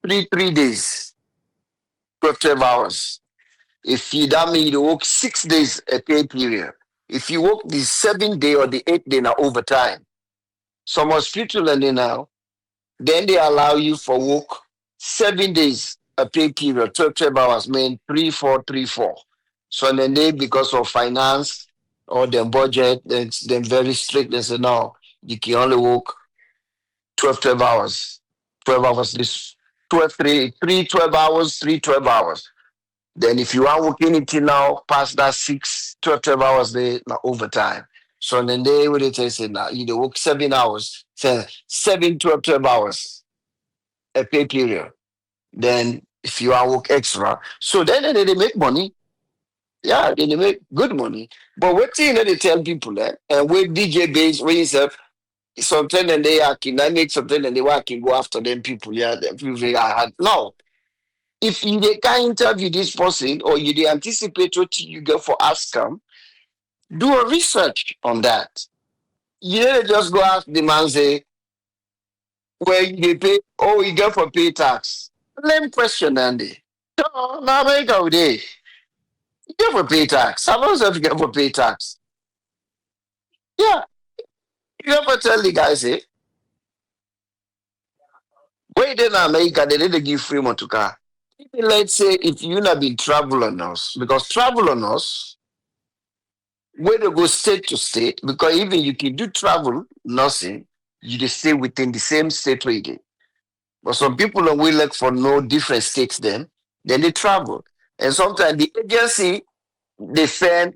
three days 12 hours. If you that mean you work 6 days a pay period. If you work the 7th day or the 8th day now overtime. Some hospital and they now then they allow you for work 7 days a pay period, 12 hours, mean 3 4 3 4. So then they because of finance or their budget, then they're very strict. They say no, you can only work 12 hours. 12 hours this 12 3 3 12 hours, 3 12 hours. Then if you are working until now past that 6 12 hours they now overtime. So then they would say now you dey work 7 hours, say 7 12 hours a pay period. Then if you are work extra, so then they make money. Yeah, then they make good money. But what thing that they tell people and with DJ base when you say something and they are can I make something and they work can go after them people. Yeah, them people say, I had no. If you they can interview this person or you they anticipate what you get for outcome, do a research on that. You don't just go ask the man say where you pay oh you get for pay tax. Let me question Andy. No, now America with it. You get for pay tax. How much have you get for pay tax? Yeah. You ever tell the guy say Wait in America, they didn't give free motor car. Even let's say if you not been travel on us, because travel on us, where they go state to state, because even you can do travel nursing, you just stay within the same state where you get. But some people are willing for no different states then they travel. And sometimes the agency they send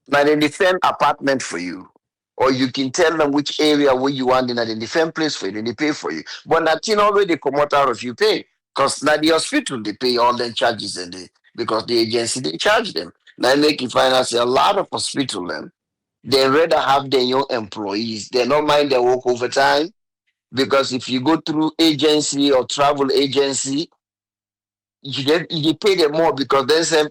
now they defend apartment for you. Or you can tell them which area where you want in a different place for you, then they pay for you. But nothing already come out of you pay. Because now the hospital they pay all the charges and they because the agency they charge them. Now make you find out a lot of hospital them they rather have their young employees. They don't mind their work overtime because if you go through agency or travel agency, you pay them more because then say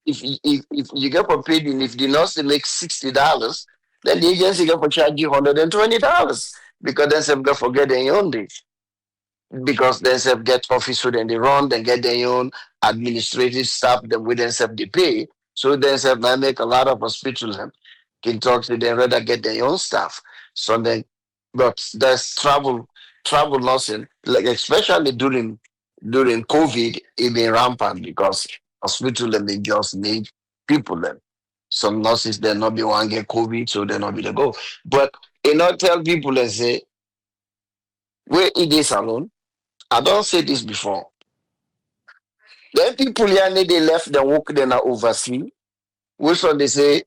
if you get for paid and if the nurse they make $60, then the agency get for charge you $120 because then some get forget their own day because then some get office so then they run then get their own administrative staff then with themselves they pay so then some I make a lot of hospitals can talk to them rather get their own staff so then but there's travel nursing like especially during COVID, it been rampant because hospital them they just need people them. Some nurses they not be one get COVID, so they not be the go. But you not tell people and say, where it is alone. I don't say this before. Then people here they left the work they not oversee. Which one they say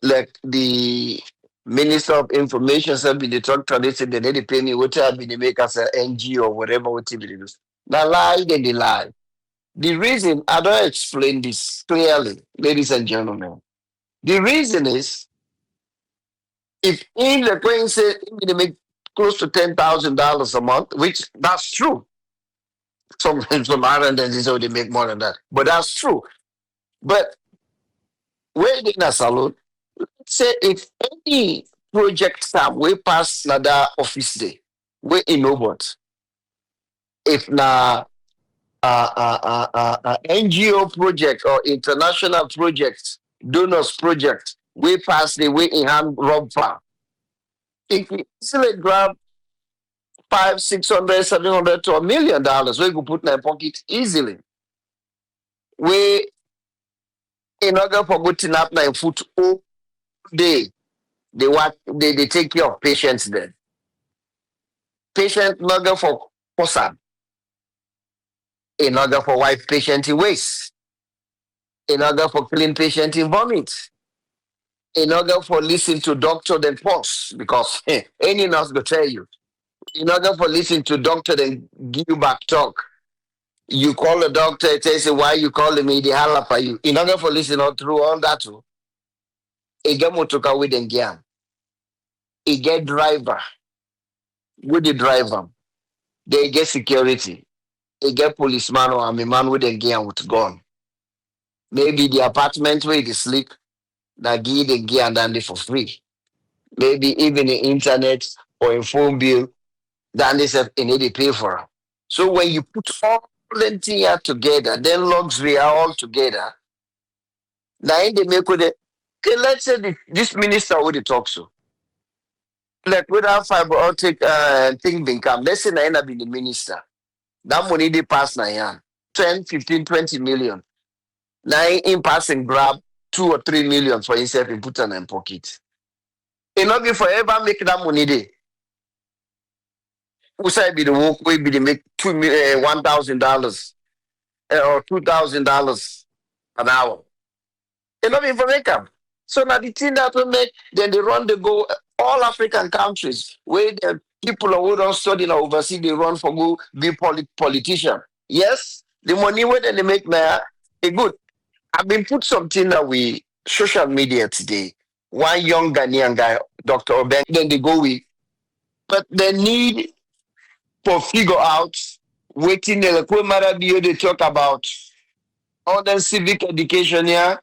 like the Minister of Information said be the talk to they say they pay me what I be they make us an NGO or whatever what it is. Now lie, then they lie. The reason, I don't explain this clearly, ladies and gentlemen. The reason is if in the coin say they make close to $10,000 a month, which that's true. Some Irelanders they say they make more than that, but that's true. But where in a salon, say if any project staff we pass another office day, we in Obot, if na NGO project or international project, donors project, we pass the way in hand rob farm. If we easily grab five, 600, 700 to $1 million, we could put in our pocket easily. We in order for good up nine foot all day, they take care of patients then. Patient in order for person, in order for wipe patient in waste, in order for clean patient in vomit. In order for listen to doctor then pause because any nurse will tell you. In order for listen to doctor then give you back talk. You call the doctor, it tells you why you calling me, they holler for you. In order for listen all through all that too, a get motoka with them gear. A get driver with the driver. They get security. A get policeman or a man with them gear with gun. Maybe the apartment where they sleep, that give the gear and then they for free. Maybe even the internet or a phone bill, then they say they pay for them. So when you put all plenty here together, then luxury are all together. Now they make with it. Okay, let's say this minister would talk so. Like without fiber optic thing being come. Let's say I be the minister. That money they pass na yan. 10, 15, 20 million. Now in passing grab 2 or 3 million for himself and put in pocket. It not be forever make that money there. Who say be the work we be the make $1,000 or $2,000 an hour. It not be for make up. So now the thing that we make, then they run the go all African countries where the people who don't study now overseas they run for go be politician. Yes, the money where they make now, it good. I've been put something that we social media today. One young Ghanaian guy, Dr. Oben, then they go with, but they need for figure out waiting the they talk about all the civic education here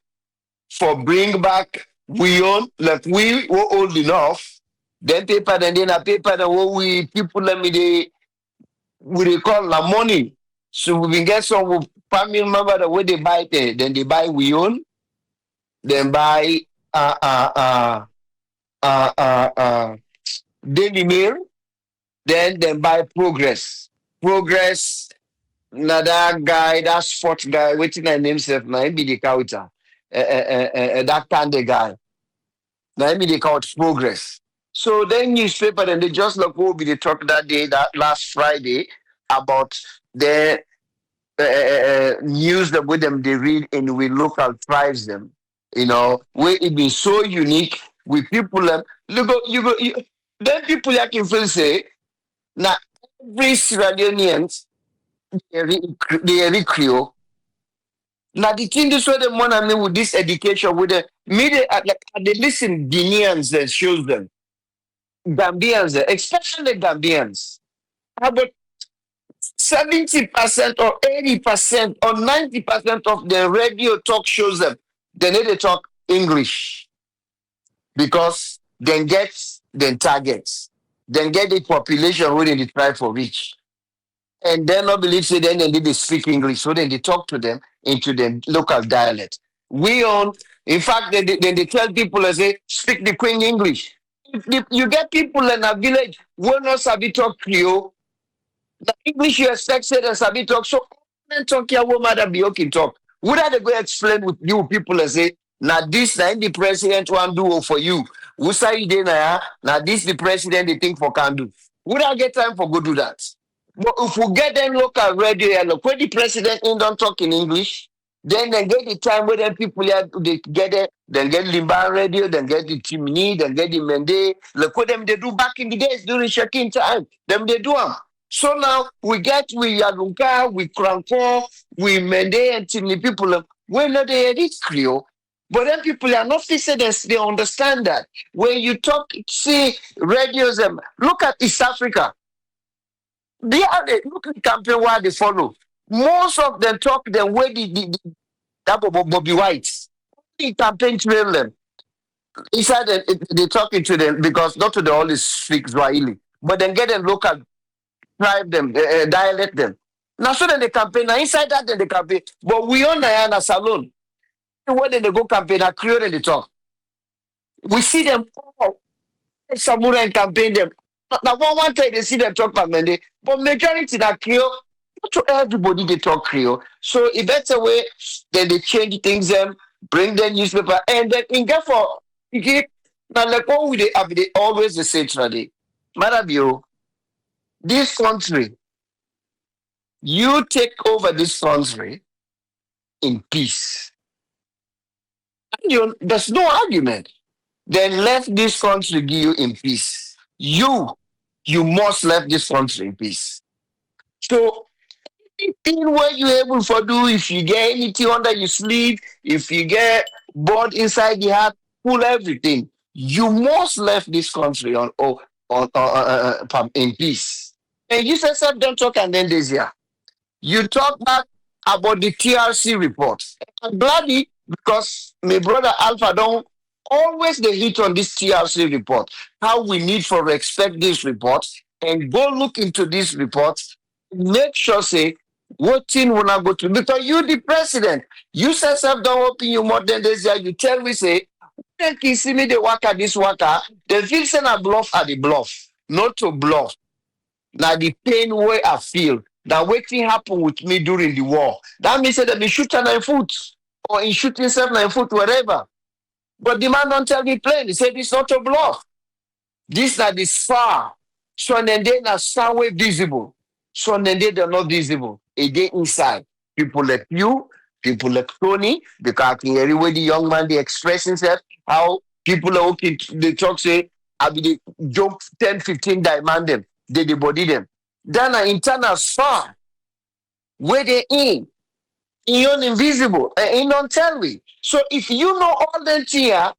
for bring back we own like we were old enough. Then paper then a paper that what we people let me they we call la money. So we can get some family member the way they buy it, then they buy we own, then buy uh uh uh uh uh uh Daily Mail, then buy Progress. Progress. Now that guy, that sports guy, waiting I name self now, he be the counter. That kind of guy. Now he be the count progress. So then newspaper and they just look what be the talk that day, that last Friday, about the news that with them they read in we local tribes them. Where it be so unique with people you then people that can feel say now every Sierra Leoneans they read Creole. Now the thing this way the one I mean with this education with the media like they listen Guineans that shows them Gambians especially Gambians. How about 70% or 80% or 90% of the radio talk shows them they need to talk English because then get then targets, then get the population within the try for reach. And then not believe so then they need to speak English. So then they talk to them into the local dialect. We own in fact they tell people as they speak the Queen English. If you get people in a village who not sabi talk Creole, the English you expect say they sabi talk. So then talk your woman that be okay talk. Would I go explain with you people and say, now this na the president want do for you. Who say you now this the president they think for can do. Would I get time for go do that? But if we get them local radio and look when the president in don't talk in English, then they get the time where them people here they get it, then get Limba radio, then get the Timini, then get the Mende. Look what them they do back in the days during check-in time. Them they do them. So now we Yalunka, we Kranko, we Mende and Timini people. When not they edit Creole. But then people are not listening, they understand that. When you talk, see radios, look at East Africa. They are look at the campaign where they follow. Most of them talk the way that Bobby Whites. The campaign trail them. Inside they talking to them because not to the all is speak Swahili, but then get them local, tribe them, dialect them. Now so then they campaign. Now inside that then they campaign. But we on Diana Salon. When they go campaign, I create and they talk. We see them all. Samurai and campaign them. Now one time they see them talk about Mende, but majority that Creole, not to everybody they talk Creole. So a better way, then they change things them, bring the newspaper, and then in get for now like what we they always the same today. Madam, this country, you take over this country in peace. There's no argument. Then let this country give you in peace. You must let this country in peace. So anything what you able to do, if you get anything under your sleeve, if you get bored inside the heart, pull everything. You must let this country in peace. And you said don't talk and then this year. You talk back about the TRC report. I'm glad because my brother Alpha don't always the hit on this TRC report. How we need for respect this report and go look into this report. Make sure say what thing will not go to because you the president. You said self don't open your more than this year. You tell me say then can see me the worker this worker. The feel say a bluff at the bluff, not to bluff. Now the pain way I feel that waiting happened with me during the war. That means that they shoot 9 foot or in shooting 7 foot wherever. But the man don't tell me plain. He said it's not a bluff. This are this far. So then they are somewhere visible. So then they're not visible. Again inside. People like you, people like Tony, because everywhere the young man they express himself, how people are okay, they talk say, I be the jump 10, 15 demand them. They body them. Then an internal far. Where they in. You're invisible. And don't tell me. So if you know all that here,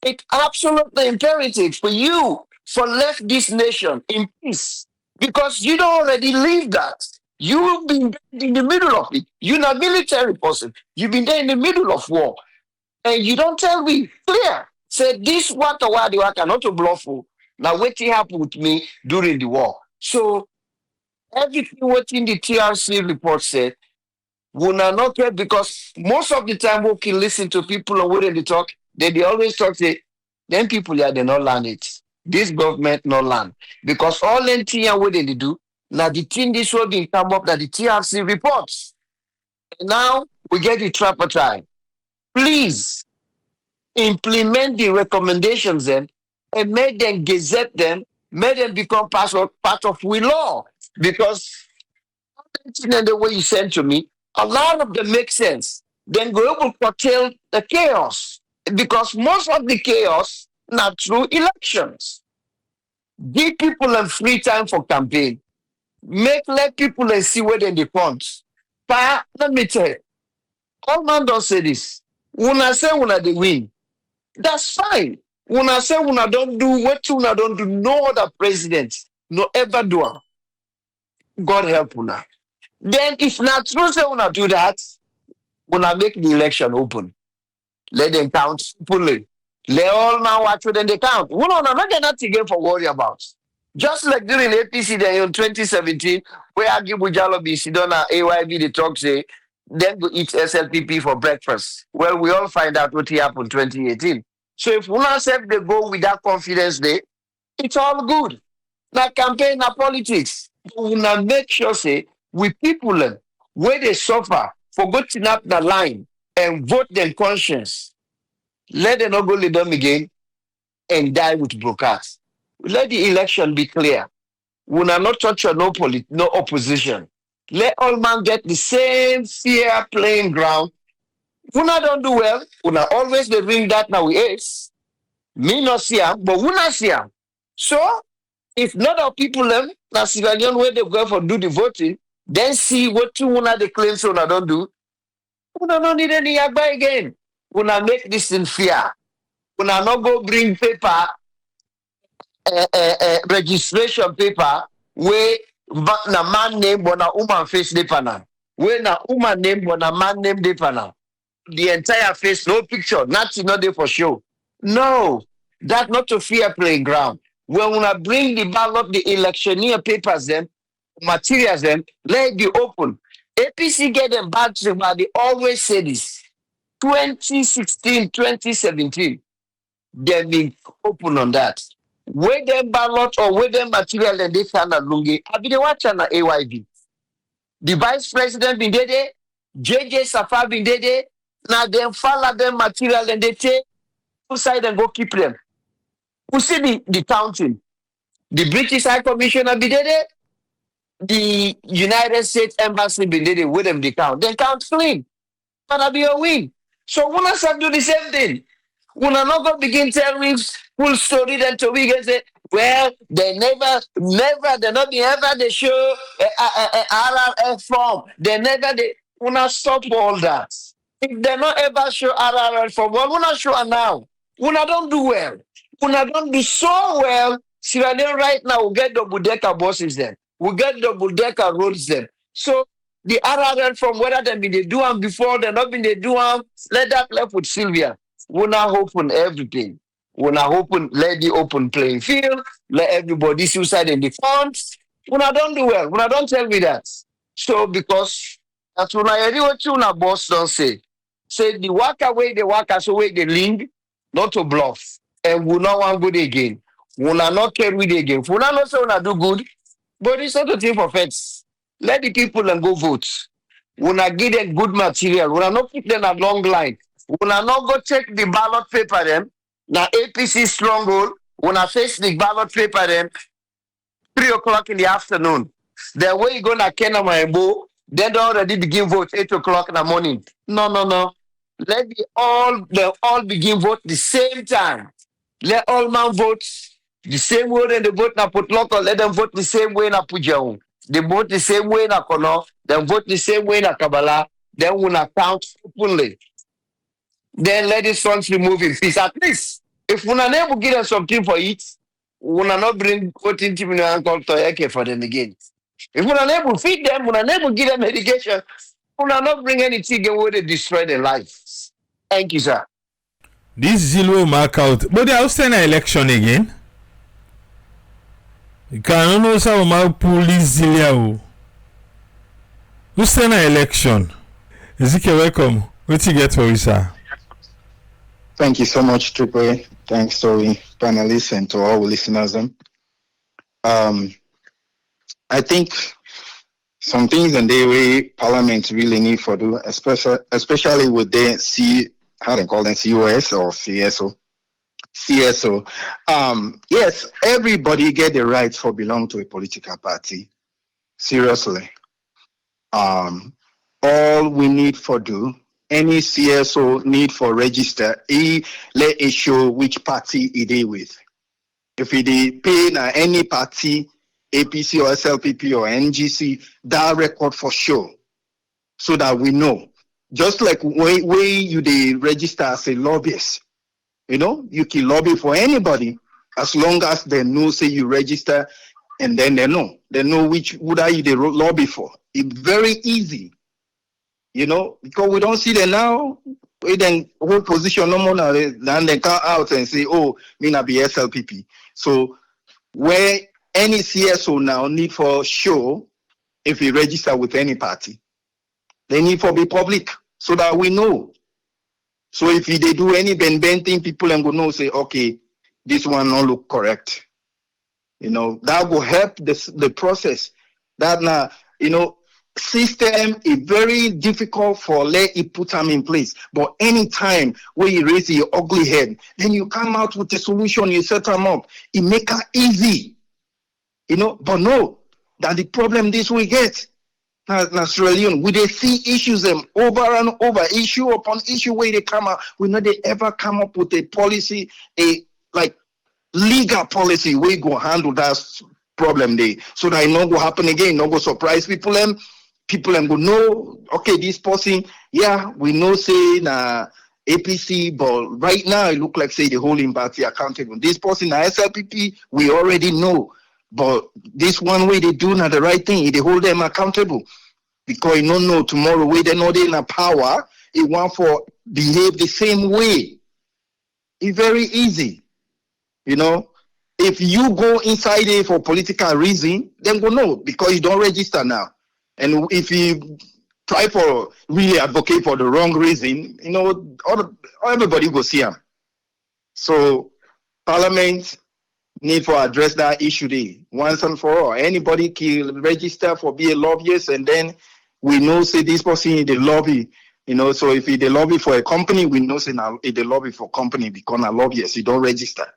it's absolutely imperative for you for left this nation in peace. Because you don't already live that. You've been in the middle of it. You're not a military person. You've been there in the middle of war. And you don't tell me clear. Say this what or what I cannot to bluff. Now what happened with me during the war. So everything what in the TRC report said will not get because most of the time we can listen to people and when they talk, they always talk say, then people here they not learn it. This government not learn. Because all NT and what they do, Now the thing this will be come up that the TRC reports. And now we get the tripartite. Please implement the recommendations then and make them gazette them, make them become part of we law. Because the way you sent to me, a lot of them make sense. Then go able to curtail the chaos. Because most of the chaos not through elections. Give people a free time for campaign. Let people and see where they want. But let me tell you, all man don't say this. When I say when they win, that's fine. When I say when I don't do what you don't do, no other president, no ever do. God help una. Then if not true say when I do that, when I make the election open, let them count fully. Let all man watch what they count. We don't get nothing again for worry about. Just like during APC then in 2017, where Agibu Jalobi Sidona AYB the talk say, then go eat SLPP for breakfast. Well, we all find out what happened in 2018. So if una say they go with that confidence day, it's all good. Now campaign, now politics. We now make sure say we people where they suffer for going up the line and vote their conscience. Let them not go lead them again and die with broadcast. Let the election be clear. We will not touch on no opposition. Let all man get the same fair playing ground. Una don't do well. Una always they bring that now is. Me not see am, but una see am. So if not our people them, na civilian where they go for do the voting, then see what you una the claim so una don't do. Una don't need any agba again. Una make this in fear. Una not go bring paper, registration paper where na man name but na woman face dey panel. Where na woman name but na man name dey panel. The entire face, no picture, nothing not there for show. No, that's not a fair playing ground. When we bring the ballot, the electioneer papers, them, materials, them, let it be open. APC get them bad, but they always say this. 2016, 2017, they've been open on that. Where them ballot or where them material and they found a lungi, I be the watch on the AYB. The vice president been there, JJ Safar been there. Now them follow them material and they take side and go keep them. Who see the counting? The British High Commissioner be there, the United States Embassy be there with them the count. They count clean. But be a win. So when I start do the same thing, when I not go begin tell me full story then to we get say, well, they never, they not be ever they show RRF form. They never they when I stop all that. If they not ever show RRF form, well, when I show now, when I don't do well, when I don't do so well, Sierra Leone right now will get double-decker buses then. We'll get double-decker roads then. So the RRL from whether they been they do them before, they not been they do them, let that left with Sylvia. We're not open everything. We're not open, let the open playing field, let everybody suicide in the funds. We're not don't do well. We're not don't tell me that. So because that's when I hear what you na boss don't say. Say the walk away, the walk away, the link, not to bluff. And we not want good again. We not care with again. We not say we do good, but it's not a thing for feds. Let the people and go vote. We not give them good material. We not keep them a long line. We not go check the ballot paper them. Now APC stronghold. We not face the ballot paper them 3 o'clock in the afternoon. Then where you gonna Kenama and Bo, then they already begin vote 8 o'clock in the morning. No. Let they all begin vote the same time. Let all man vote the same way and they vote na put local. Let them vote the same way na Pujaung. They vote the same way na Kono. Then vote the same way na Kabbalah. Then we na count openly. Then let these funds remove in peace. At least, if we are able to give them something for it, we will not bring voting team in the uncle to for them again. If we are able to feed them, we are able to give them medication, we will not bring anything where they destroy their lives. Thank you, sir. This Zilo mark out. But they are still an election again. You can know some of police Zilio. Who's still an election? Ezekiel, welcome. What you get for you, sir? Thank you so much, Triple. Thanks to the panelists and to all listeners. I I think some things in the way Parliament really need for do, especially with the how they call them, COS or CSO. CSO. Yes, everybody get the right for belong to a political party. Seriously. All we need for do, any CSO need for register, let it show which party it is with. If it pay na any party, APC or SLPP or NGC, that record for sure, so that we know. Just like way you they register as a lobbyist, you can lobby for anybody as long as they know say you register, and then they know which would are you they lobby for. It's very easy, because we don't see them now. We then hold position no more now. Then they come out and say, "Oh, me not be SLPP." So where any CSO now need for sure, if you register with any party, they need for be public so that we know. So if they do any bend thing, people and go know say, okay, this one don't look correct. That will help the process. That now, system is very difficult for let it put them in place. But anytime when you raise your ugly head, then you come out with a solution, you set them up. It make it easy. But no, that the problem this we get. Now, Sierra Leone, we they see issues them over and over, issue upon issue where they come out. We know they ever come up with a policy, legal policy where go handle that problem there, so that it not go happen again, not go surprise people them. People them go know, okay, this person, yeah, we know say na APC, but right now it look like say the whole party accountable. This person na SLPP, we already know. But this one way they do not the right thing, they hold them accountable. Because you don't know tomorrow where they know they in a power, it want for behave the same way. It's very easy. If you go inside it for political reason, then go no, because you don't register now. And if you try for really advocate for the wrong reason, everybody go see them. So Parliament need for address that issue there once and for all. Anybody can register for be a lobbyist, and then we know say this person in the lobby. So if they lobby for a company, we know say now if they lobby for company become a lobbyist, you don't register.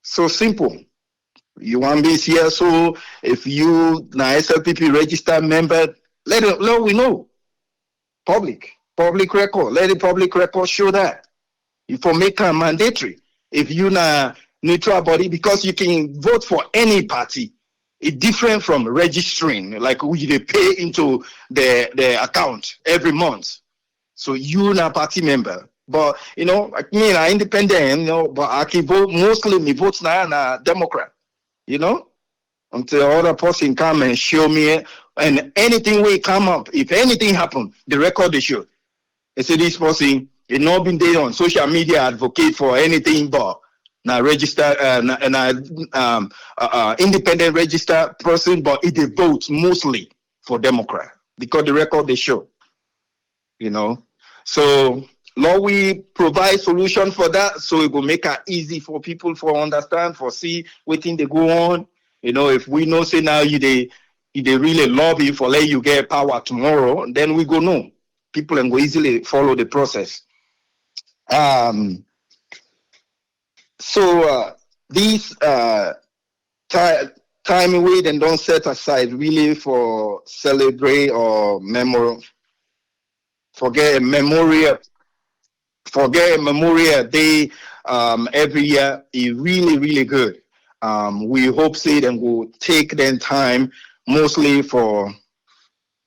So simple. You want to be here, so if you na SLPP register member, let we know. Public record. Let the public record show that. If for make it mandatory. If you na neutral body, because you can vote for any party. It's different from registering, like they pay into the account every month. So you na party member. But like me, I'm independent, but I can vote mostly me votes na Democrat. Until other person come and show me, and anything will come up. If anything happen, the record they show. They say this person it not been there on social media advocate for anything but now register independent registered person, but it votes mostly for Democrat because the record they show. So Lord, we provide solution for that, so it will make it easy for people for understand, for see what thing they go on. If we know say now they really lobby for let you get power tomorrow, then we go know. People and go easily follow the process. So these time we then don't set aside really for celebrate or forget a memorial day every year is really, really good. We hope say them will take them time mostly for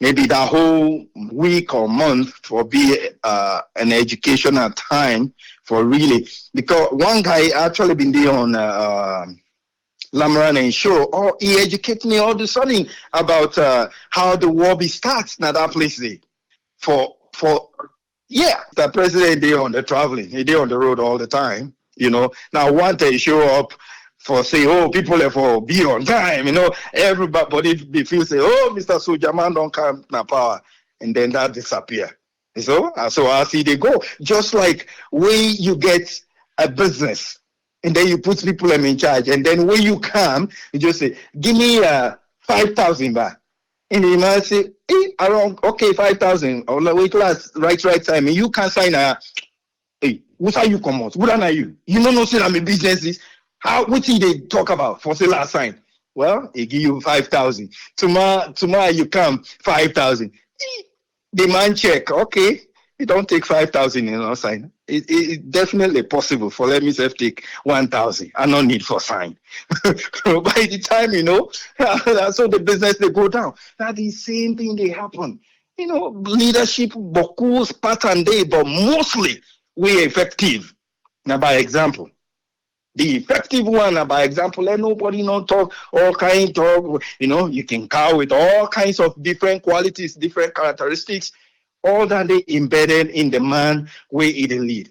maybe that whole week or month for be an educational time for really, because one guy actually been there on Lamaran and show, he educated me all of a sudden about how the war be starts now that place there. The president there on the traveling, he there on the road all the time, Now one day show up for say, people are for be on time, everybody be feel say, Mr. Sojaman don't come na power, and then that disappear. So I see they go. Just like when you get a business and then you put people in charge, and then when you come, you just say, give me 5,000 back. And the man say, hey, around, okay, 5,000. Or like, wait, class, right time. And you can't sign a, hey, what are you come out? What are you? You don't know, say I'm a business. How, what thing they talk about for say last sign? Well, they give you 5,000. Tomorrow you come, 5,000. The man check, okay, you don't take 5,000 in our sign. It's definitely possible for let me say take 1,000. I no need for sign. By the time, so the business they go down. Now the same thing they happen. Leadership, Boku's pattern day, but mostly we effective. Now by example. The effective one, by example, let nobody not talk all kinds of, you can cow with all kinds of different qualities, different characteristics, all that they embedded in the man where it lead.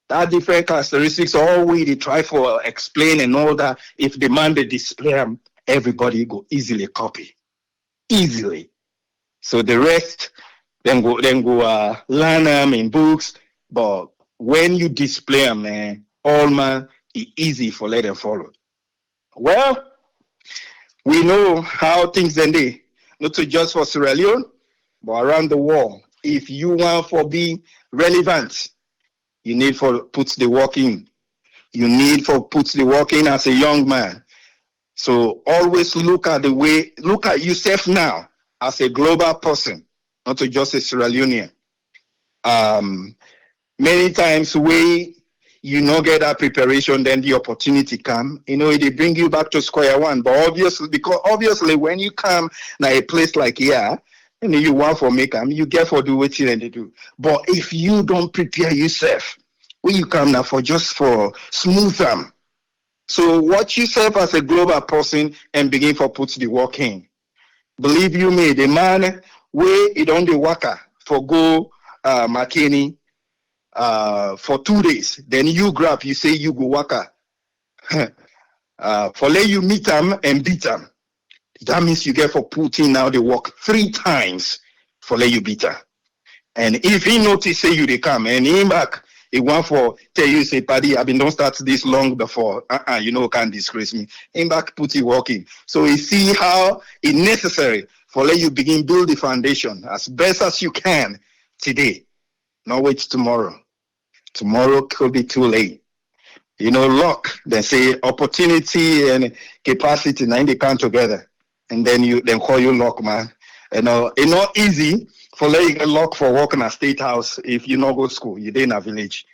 That different characteristics, all we they try for explain and all that. If the man they display them, everybody go easily copy, easily. So the rest then go learn them in books, but when you display them, man, all man. It's easy for let them follow. Well, we know how things then they, not just for Sierra Leone, but around the world. If you want for be relevant, you need for put the work in. You need for put the work in as a young man. So always look at yourself now as a global person, not just a Sierra Leonean. Many times you not get that preparation, then the opportunity come. They bring you back to square one. But obviously, when you come to a place like here, and you want for make them, you get for do what you need to do. But if you don't prepare yourself, when you come now for smooth them. So watch yourself as a global person and begin for put the work in. Believe you me, the man where it on the worker for go McKinney for 2 days, then you grab, you say you go waka. For let you meet them and beat them. That means you get for putting now the work 3 times for let you beat them. And if he notice say you they come and him back, he want for tell you say, Paddy, I've been don't start this long before. Can't disgrace me. Him back put it working. So you see how it's necessary for let you begin build the foundation as best as you can today. Not wait tomorrow. Tomorrow could be too late. Luck, they say opportunity and capacity, now they come together. And then call you luck, man. It's not easy for letting get luck for working at State House if you not go to school, you in a village.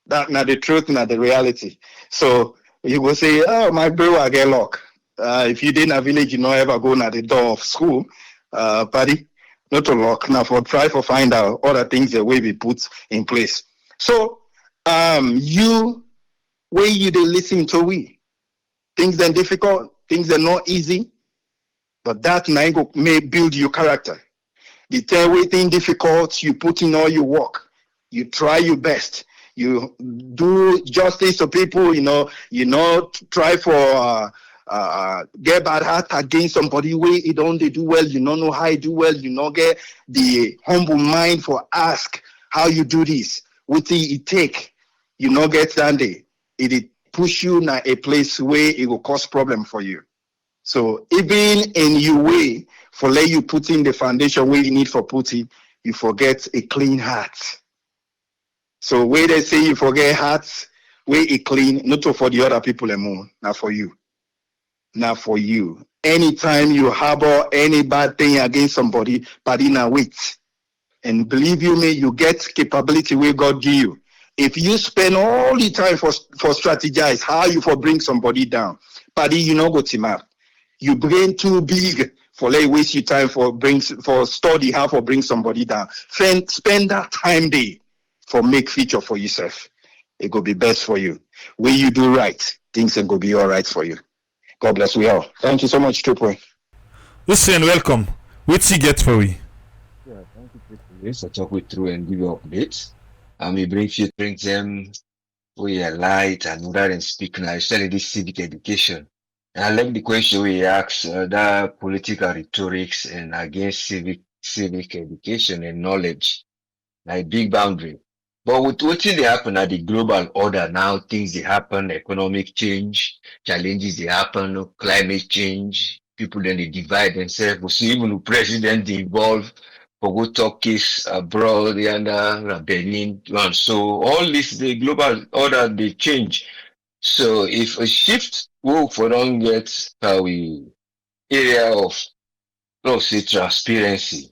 That not the truth, not the reality. So you will say, oh, my bro, I get luck. If you in a village, you not ever go to the door of school, buddy. Not to luck. Now for try for find out other things that will be put in place. So you where you they listen to we things that difficult, things that not easy, but that now may build your character. The third way thing difficult, you put in all your work, you try your best, you do justice to people, try for get bad heart against somebody way it don't they do well, you don't know how you do well, you not get the humble mind for ask how you do this, what it take, you not get standing. It push you in a place where it will cause problem for you. So even in your way for let you put in the foundation where you need for putting, you forget a clean heart. So where they say you forget hearts, where it clean, not for the other people anymore, not for you. Not for you. Anytime you harbor any bad thing against somebody, but in a wait. And believe you me, you get capability where God give you. If you spend all the time for strategize how you for bring somebody down, buddy, you not go team up. You brain too big for let waste your time for study how for bring somebody down. Spend that time there for make feature for yourself. It will be best for you. When you do right, things will be all right for you. God bless we all. Thank you so much, Trooper. Hussein, welcome. What's he get for we? Yeah, thank you, Chris. I talk with through and give you updates. And we bring them we are light and rather than speak now, especially this civic education. And I like the question we asked, that political rhetorics and against civic education and knowledge, like big boundary. But with what they happen at the global order now, things they happen, economic change, challenges they happen, climate change, people then they divide themselves. We see even the president involved for go talk case abroad, and Benin, and so all this the global order they change. So if a shift will for don't get we area of say transparency,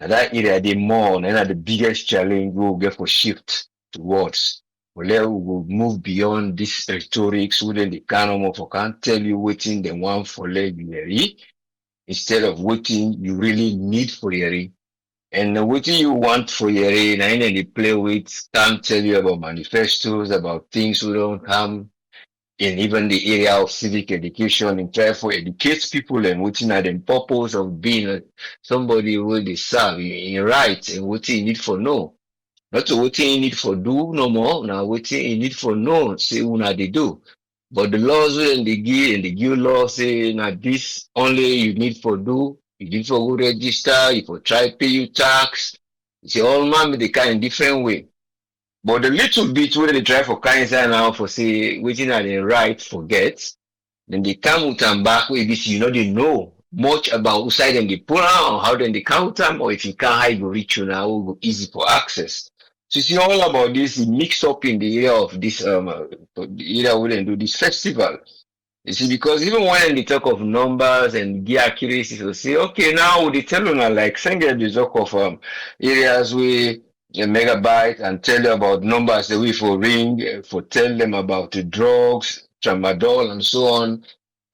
and that area the more and the biggest challenge we'll get for shift towards. Well, then we will move beyond this rhetorics within the canon of I can't tell you waiting the one for leg instead of waiting you really need for your and what you want for your and they play with can't tell you about manifestos, about things we don't have in even the area of civic education and try for educate people and what are the purpose of being somebody who they serve in right and what you need for know. Not what you need for do no more, now what you need for know, say una they do. But the laws and the give law say now this only you need for do, you need for go register, you for try pay you tax. It's all man the kind different way. But the little bit where they try for kind now for say waiting at the right forget, then they come with and back with this, they know much about side and they pull out how then they count them, or if you can't hide go reach you now, go easy for access. So it's all about this mix up in the area of this the area where they do this festival. You see, because even when they talk of numbers and the accuracy, they'll say, okay, now they tell you now, like, send you the talk of areas where a megabyte and tell you about numbers the way for ring, for tell them about the drugs, tramadol, and so on.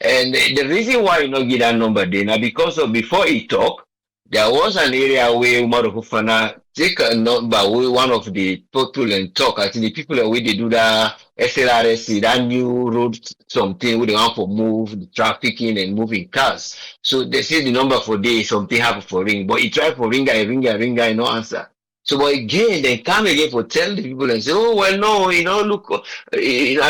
And the reason why you not get that number then, now because of before he talk, there was an area where Umaru Fufana take a number where one of the people and talk. I think the people that way they do that SLRSC, that new road something where they want to move the trafficking and moving cars. So they say the number for day something happen for ring, but he tried for ring guy, no answer. So but again, they come again for tell the people and say, oh well, no, look,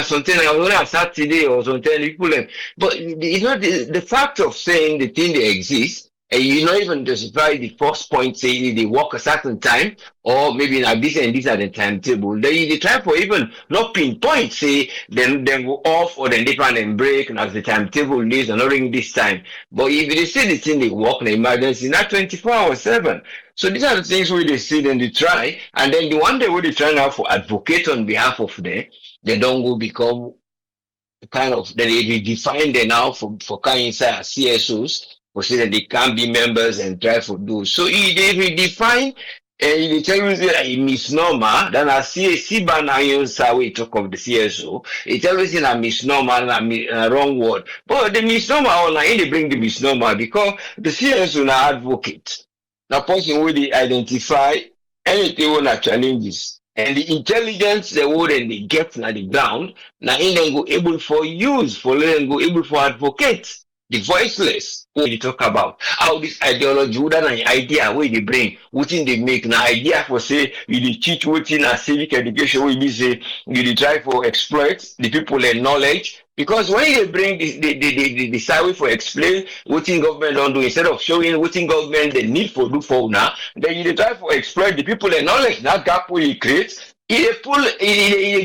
something like only on Saturday or something. People, but the fact of saying the thing they exist. And you not even justify the first point saying they work a certain time, or maybe now this and this are the timetable. They try for even not pinpoint, say then go off or then they plan and break and as the timetable is and not ring this time. But if they say the thing they work in emergency, not 24 hours 7. So these are the things where they see then they try, and then the one day where they try now for advocate on behalf of them, they don't go become kind of they define them now for kind inside CSOs for say that they can't be members and try for those. So if they redefine and they tell you that a misnomer, then I see a CBA now use how we talk of the CSO. It tells you a misnomer and a wrong word. But the misnomer online they bring the misnomer because the CSO now advocate. Now person will they identify anything on that challenges. And the intelligence the word and they get na the ground, now in them go able for use, for them go able for advocate. The voiceless, what they talk about, how this ideology, would an idea where they bring, what they make, an idea for say, you teach what in a civic education, where you say, you try for exploit the people and knowledge. Because when they bring the survey for explain what in government don't do, instead of showing what in government they need for do for now, then you try for exploit the people and knowledge, that gap will you create. It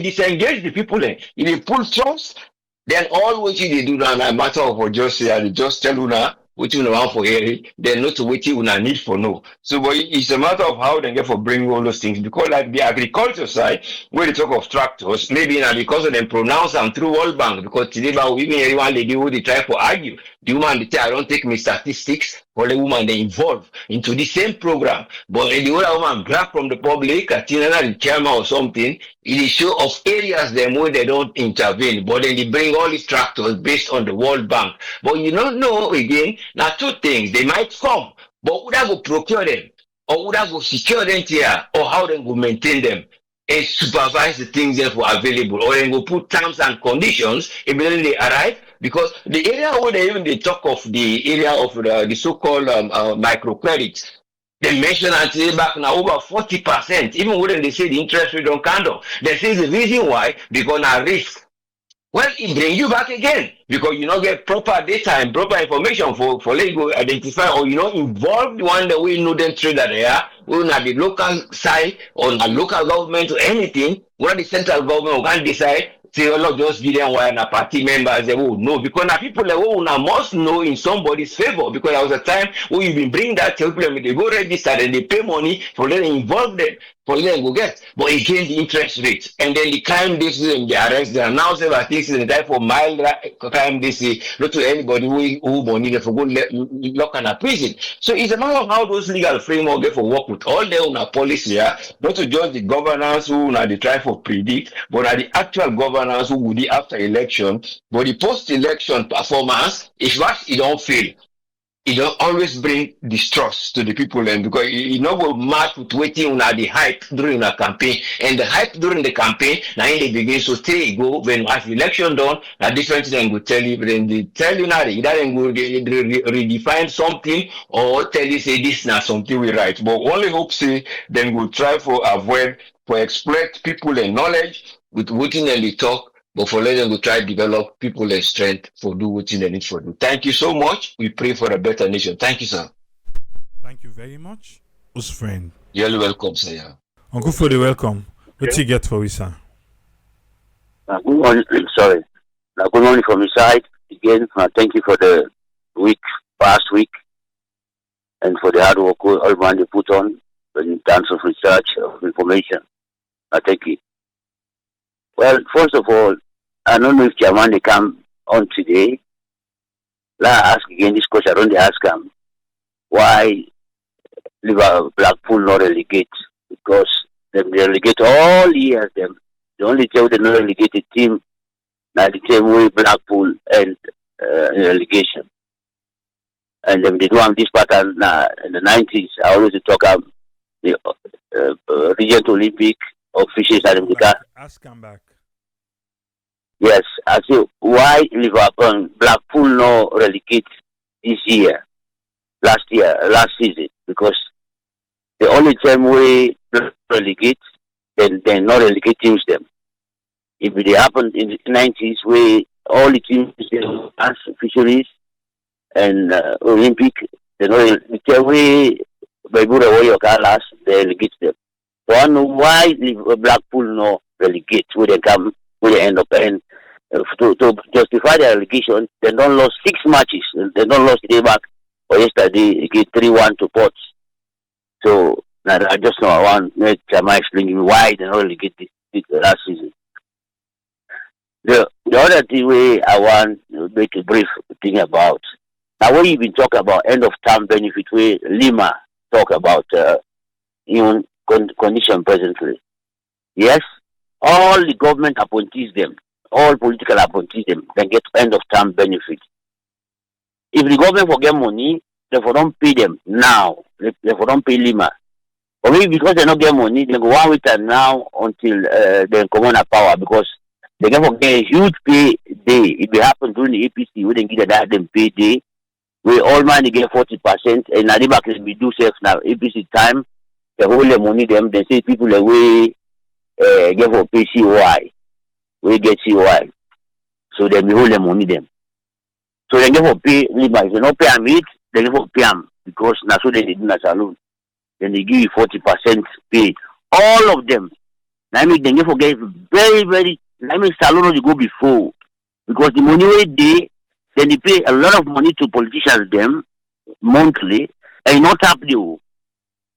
disengage the people, it pull trust. Then all what they do now, a matter of just say, I just tell you now, what you want for hearing, then not what you need for no. So but it's a matter of how they get for bringing all those things. Because like the agriculture side, where they talk of tractors, maybe now because of them pronounce them through World Bank, because today about even everyone they do they try to argue. The woman they tell I don't take my statistics, for the woman they involve into the same program. But the other woman grab from the public, a the chairman or something, it is show of areas them where they don't intervene, but then they bring all these tractors based on the World Bank. But you don't know again, now two things, they might come, but would I go procure them? Or would I go secure them here? Or how they go maintain them? And supervise the things therefore available, or then go put terms and conditions immediately they arrive. Because the area where they talk of the area of the so-called microcredits, they mention until back now over 40%, even when they say the interest rate don't handle. They say the reason why, because now risk. Well, it bring you back again because you not get proper data and proper information for legal identify or you know involve the one that we know them trader there, we not the local side or the local government or anything, where the central government can decide say a lot just give them why na party members. They will no, because now people like oh now must know in somebody's favor, because there was a time when you been bring that people they go register and they pay money for them involve them for them go get, but again the interest rate and then the crime they see they arrest them now say that this is the type of mild crime they say not to anybody who money they for go lock and a prison. So it's a matter of how those legal framework get for work with all their own policy, yeah, not to just the governance who now they try for predict, but at the actual governance who would be after election, but the post-election performance, if that it don't fail, it don't always bring distrust to the people, and because it not will match with waiting on the hype during a campaign, and the hype during the campaign now they begin so stay go when after election done a different thing will tell you, but then they tell you now that then go redefine something or tell you say this now something we write, but only hope say then we'll try for avoid for exploit people and knowledge with waiting and they talk, but for letting them to try to develop people and strength for do what they need for do. Thank you so much. We pray for a better nation. Thank you, sir. Thank you very much. Us friend. You're welcome, sir. Yeah. Uncle Fode, welcome. What you get for we, sir? Good morning. Sorry. Good morning from my side. Again, thank you for the past week, and for the hard work all man they put on in terms of research, of information. Thank you. Well, first of all, I don't know if Chairman they come on today. Let ask again this question. I don't ask him why Blackpool not relegate, because they relegate all years. Them the only time they not relegated team now the same way Blackpool and relegation, and then they do have this pattern in the 90s. I always talk about the Regent Olympic officials and the Ask him back. Yes, I say why Liverpool Blackpool no relegate this year, last season, because the only time we relegate, then not relegate teams them. If it happened in the 90s, where all the teams as fisheries and Olympic, they know the way by Buddha Warrior Carlas, they relegate them. So I know why Blackpool no relegate where they come, where they end up, and to justify their relegation, they don't lost 6 matches. They don't lost the day back or yesterday against 3-1 to Ports. So now I just know I want Chama explaining why they not relegate this last season. The other thing way I want to make a brief thing about. Now when you been talking about end of term benefit, where Lima talk about condition presently. Yes, all the government appointees them, all political appointees them, can get end of term benefit. If the government forget money, they don't pay them now. They don't pay Lima. Or maybe because they don't get money, they go 1 week and now until they come on a power, because they can forget a huge pay day. If it happen during the APC, we didn't get that them pay day. We all money get 40%, and now they back we do self now. APC time, they hold the money them. They say people away get for pay COI, we get COI, so they hold the money them. So they get for pay Lima. If they not pay them it, they get for pay them, because now so they do not alone. Then they give you 40% pay. All of them. I mean, they get for get very. I mean, salon they go before, because the money way they. Then they pay a lot of money to politicians them monthly, and not up the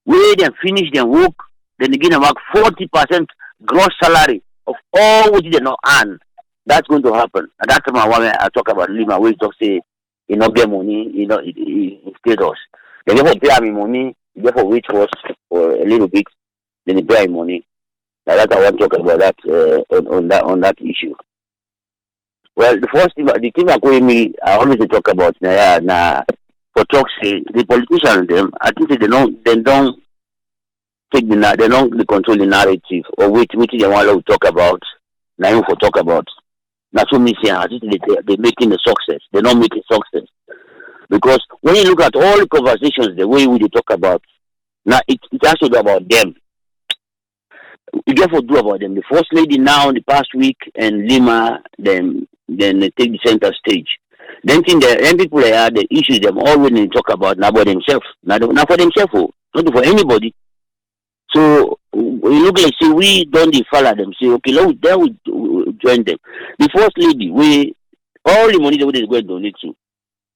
way they finish their work, then they give them back 40% gross salary of all which they not earn. That's going to happen. And that's why I talk about Lima, where you talk say you not get money, it status. They never pay me money, you get for wait for a little bit, then they pay money. Now that's I want to talk about that on that issue. Well, the first thing, the thing I always talk about for talks, the politicians them, I think they don't take they don't control the narrative or which they want to talk about. Now you for talk about. That's what me saying. I think they're making the success. They don't make a success, because when you look at all the conversations, the way we talk about, now it has to be about them. You get to do about them. The first lady now, the past week, and Lima, then they take the center stage. Then people are the issues them all when they talk about not about themselves, not for themselves, not for anybody. So we look like say we don't follow them. Say okay, then we join them. The first lady, we all the money that we go and donate to.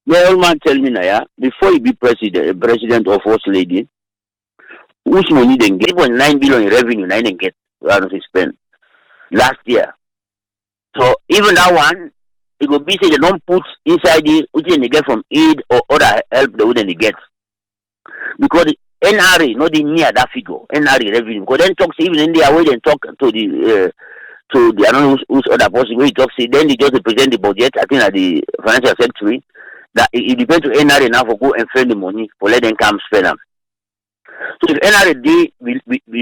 The old man tell me now, yeah, before you be president or first lady, which money then get 9 billion in revenue, 9 and get out of spend last year. So even that one, it will be say they don't put inside the which they get from aid or other help they wouldn't get. Because the NRA not the near that figure, NRA revenue. Because then talks even in their way they talk to the I don't know who's other person where he talks, then they just present the budget, I think at the financial secretary, that it depends on NRA now for go and spend the money for let them come spend them. So if NRA day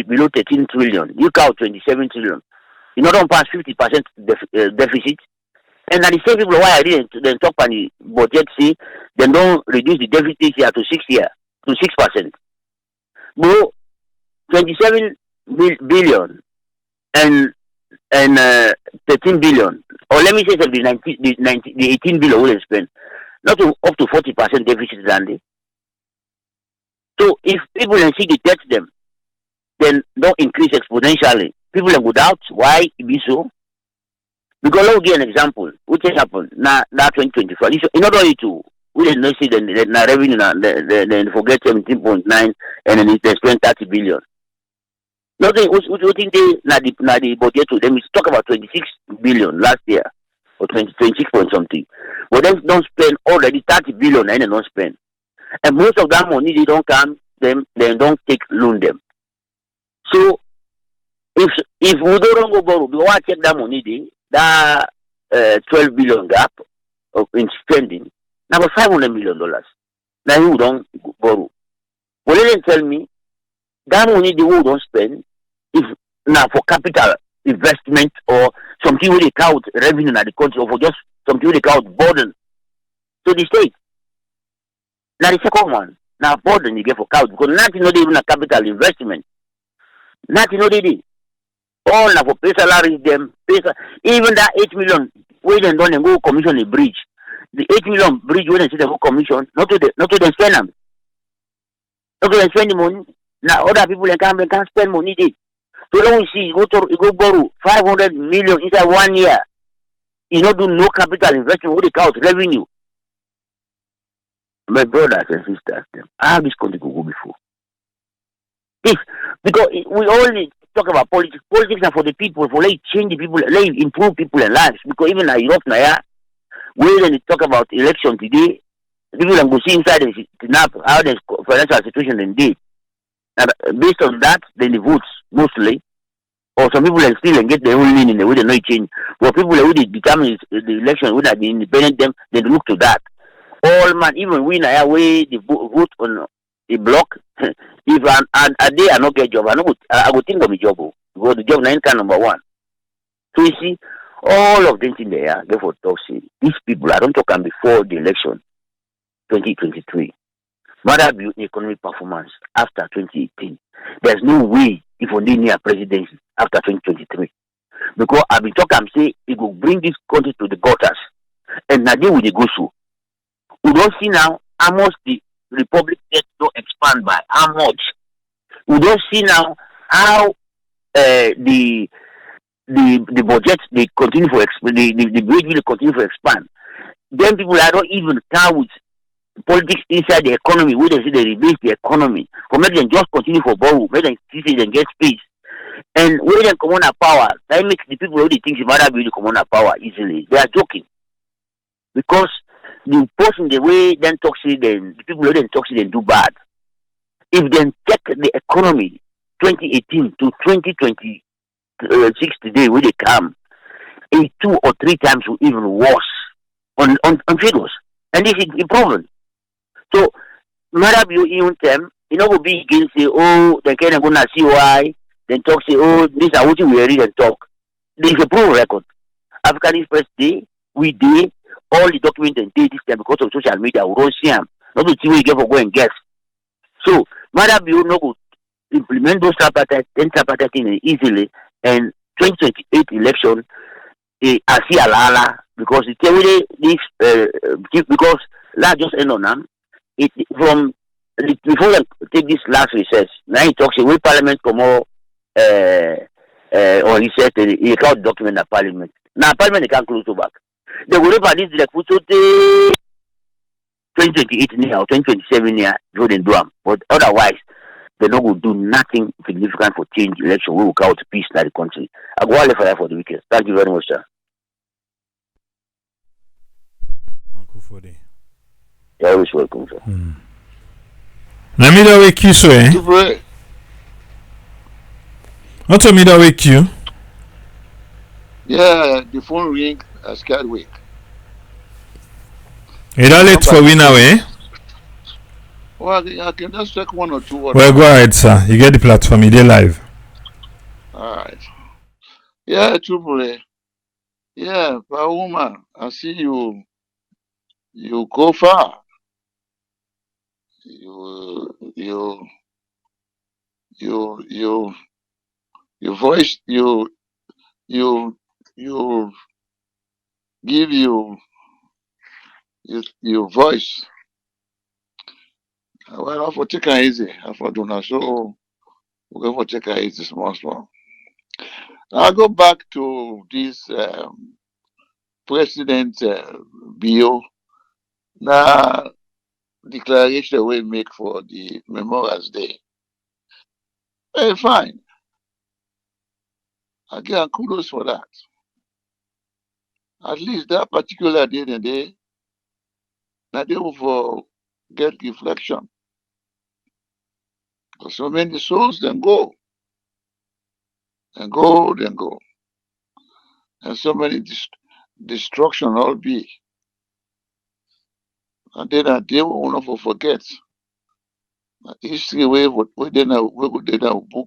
below 13 trillion, you count 27 trillion, you not don't pass 50% deficit. And at the same people why I didn't then talk on the budget say they don't reduce the deficit here to 6%. But 27 billion and 13 billion, or let me say that the 18 billion will spend, not to, up to 40% deficit Andy. So if people can see the debt them, then don't increase exponentially. People will doubt why it be so. Because let me give an example. What has happened now 2024? In order to we didn't know see the revenue then forget 17.9 and then they spend 30 billion. Nothing what think they na the budget to them is talk about 26 billion last year or 26 point something. But then don't spend already 30 billion and they don't spend. And most of that money they don't come them they don't take loan them. So if we don't go borrow, we want to check that money that 12 billion gap in spending. Now $500 million. Now you don't borrow. Well, they didn't tell me that money they will don't spend if now for capital investment or something where they count revenue in the country or for just something where they count burden to the state. Now the second one, now burden you get for count because nothing not even a capital investment. Nothing not they did. All now for pay salaries them even that 8 million where they don't go commission a bridge. The 8 million bridge when they see the whole commission, not to them spend them. Not to them spend the money. Now other people can spend money there. So don't we see you go borrow 500 million inside 1 year. You not do no capital investment with the count revenue. My brothers and sisters, how this country could go before? This because we only talk about politics. Politics are for the people, for like change the people, like improve people's lives. Because even in Europe now, when they talk about election today, people can go see inside the snap how the financial situation then did. And based on that, then the votes mostly, or some people can still get their own leaning, they will not change. But people who determine the election, whether they independent them, they look to that. All man, even we now way the vote on the block. If a day I not get job, I would think of a job. Because the job 9 can number 1. So you see, all of them in there, therefore talk say these people I don't talk them before the election 2023. Mother be economic performance after 2018. There's no way if only near presidency after 2023. Because I've been talking say it will bring this country to the gutters. And now they will go through. We don't see now how much the republic debt to expand by how much. We don't see now how the budget they continue for the wage will continue to expand. Then people are not even count with politics inside the economy where they say they rebase the economy for make them just continue for borrow, make them see them get space. And when they come on a power, that makes the people who they think about that will come on a power easily. They are joking. Because the person the way then talks then the people who then talks then do bad. If then check the economy 2018 to 2026 today where they come, 2 or 3 times even worse on figures. And this is improvement. So matter you even them, you know, will be again say, oh, they can't go to COI, then talk say, oh, this is what we read and talk. There is a proof record. African Express Day, we did all the documents and did this time because of social media, we don't see them. Not to see where you get for go and guess. So matter you know go implement those tripartite things easily and 2028 election I see alala because it's already this because that just end on them. It from before I take this last recess, now he talks away parliament come out on research, he can't document the parliament. Now parliament they can't close to back. They will never this like put 2028 now, 2027 year, voting do am. But otherwise, they don't go do nothing significant for change election. We will call to peace in the country. I go all for that for the weekend. Thank you very much, sir. Uncle Fode. You're always welcome, sir. Let me wake you, so eh? What me that wake you? Yeah, the phone ring. I scared wake. You don't late for we now, eh? Well, I can just check one or two. Well, go ahead, sir. You get the platform. You dey live. All right. Yeah, True. Yeah, Pauma, I see you. You go far. You your voice. You give your voice. Well, I for take it easy. I for do not so. We go for take it easy, small. I'll go back to this President bill. Now, declaration we make for the Memorial Day. Very fine. I give kudos for that. At least that particular day and day, now they will for get reflection. Because so many souls then go. And go, then go. And so many destruction all be. And then they will not forget. History we now book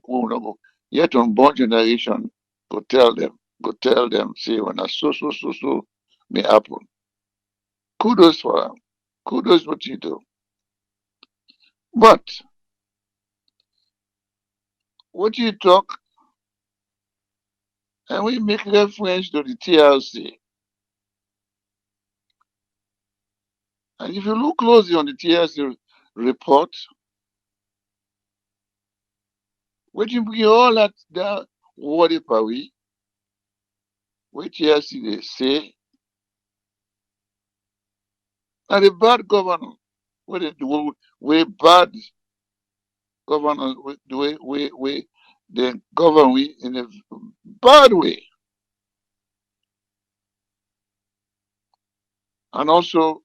we will go. Yet unborn generation go tell them, say when I so may happen. Kudos for them. Kudos what you do. But what you talk and we make reference to the TLC. And if you look closely on the TLC report, what you bring all that worry Paris, what TLC they say, and the bad governance, what they do, way bad governance, the way they govern we in a bad way. And also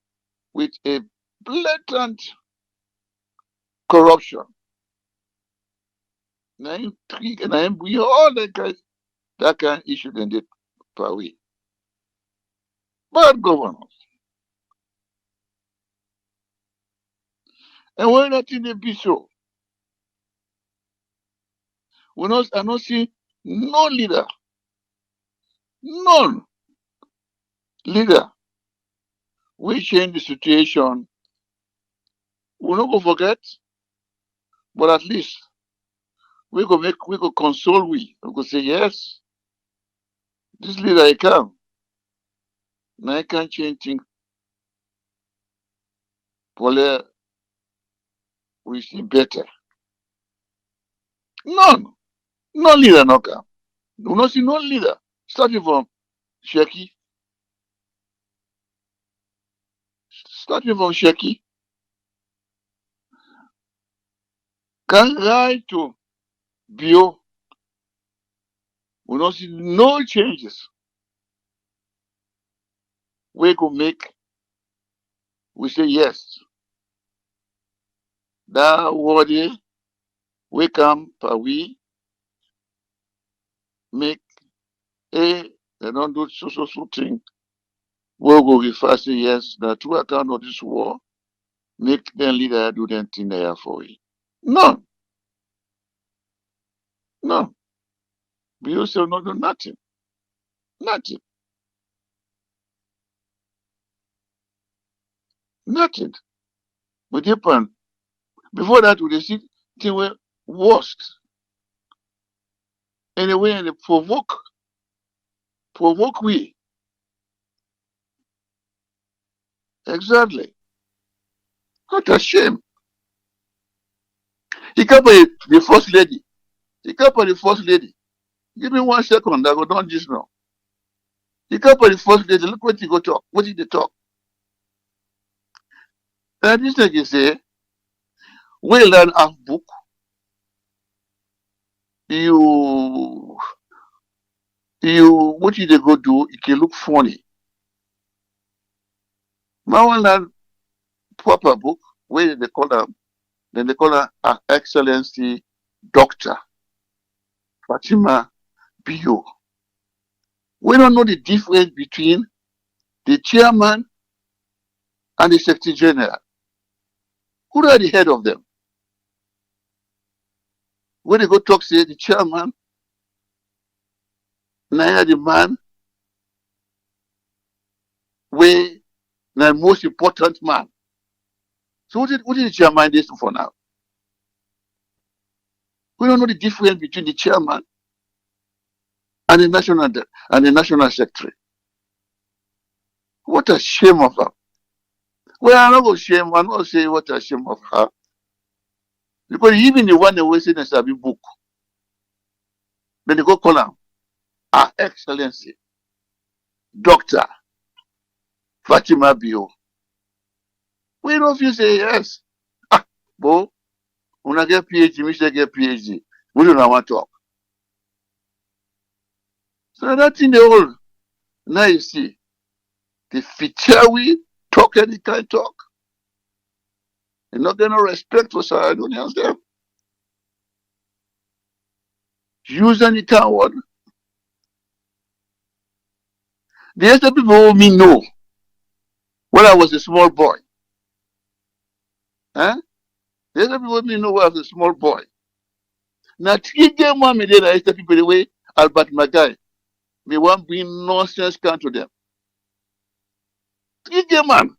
with a blatant corruption. Now we all that kind issue in the Paris. Bad governance. And when nothing they be so, I not see no leader, none leader we change the situation. We not go forget, but at least we go console we go say yes, this leader I come. Now I can change things. Well, we see better. None. No leader no come. We not see no leader. Starting from Sheki. Can right to Bio. We not see no changes. We go make. We say yes. That word we come for we make they don't do so thing. We go refer say yes, that two account of this war, make them leader do them thing there for we. No. Bio say not do nothing. But happen. Before that we see thing were worst. Anyway, and they provoke we. Exactly. What a shame. He come by the first lady. He come for the first lady. Give me 1 second, I go down this now. He come for the first lady, look what he go talk. What did they talk? And this thing he say, we learn half book. You what did they go do? It can look funny. My one learn proper book, where they call them, then they call her Her Excellency Doctor Fatima Bio. We don't know the difference between the chairman and the secretary general. Who are the head of them? When they go talk, say the chairman, now the man, where the most important man. So what did the chairman do for now? We don't know the difference between the chairman and the national secretary. What a shame of her. Well, I'm not going to shame. I'm not saying what a shame of her. Because even the one that was in a Sabi book, then they go call her Her Excellency Doctor Fatima Bio. We don't feel say yes. Ah, bo, when I get PhD, we should get PhD. We don't want to talk. So that's in the whole. Now you see, the feature we talk any kind talk. You're not going to respect for Saradonians them. Use any kind word. The other people who me know when I was a small boy. Huh? The other people who me know when I was a small boy. Now, 3 game one, me did I tell people the way Albert Magai. Me want bring nonsense come to them. 3 game man.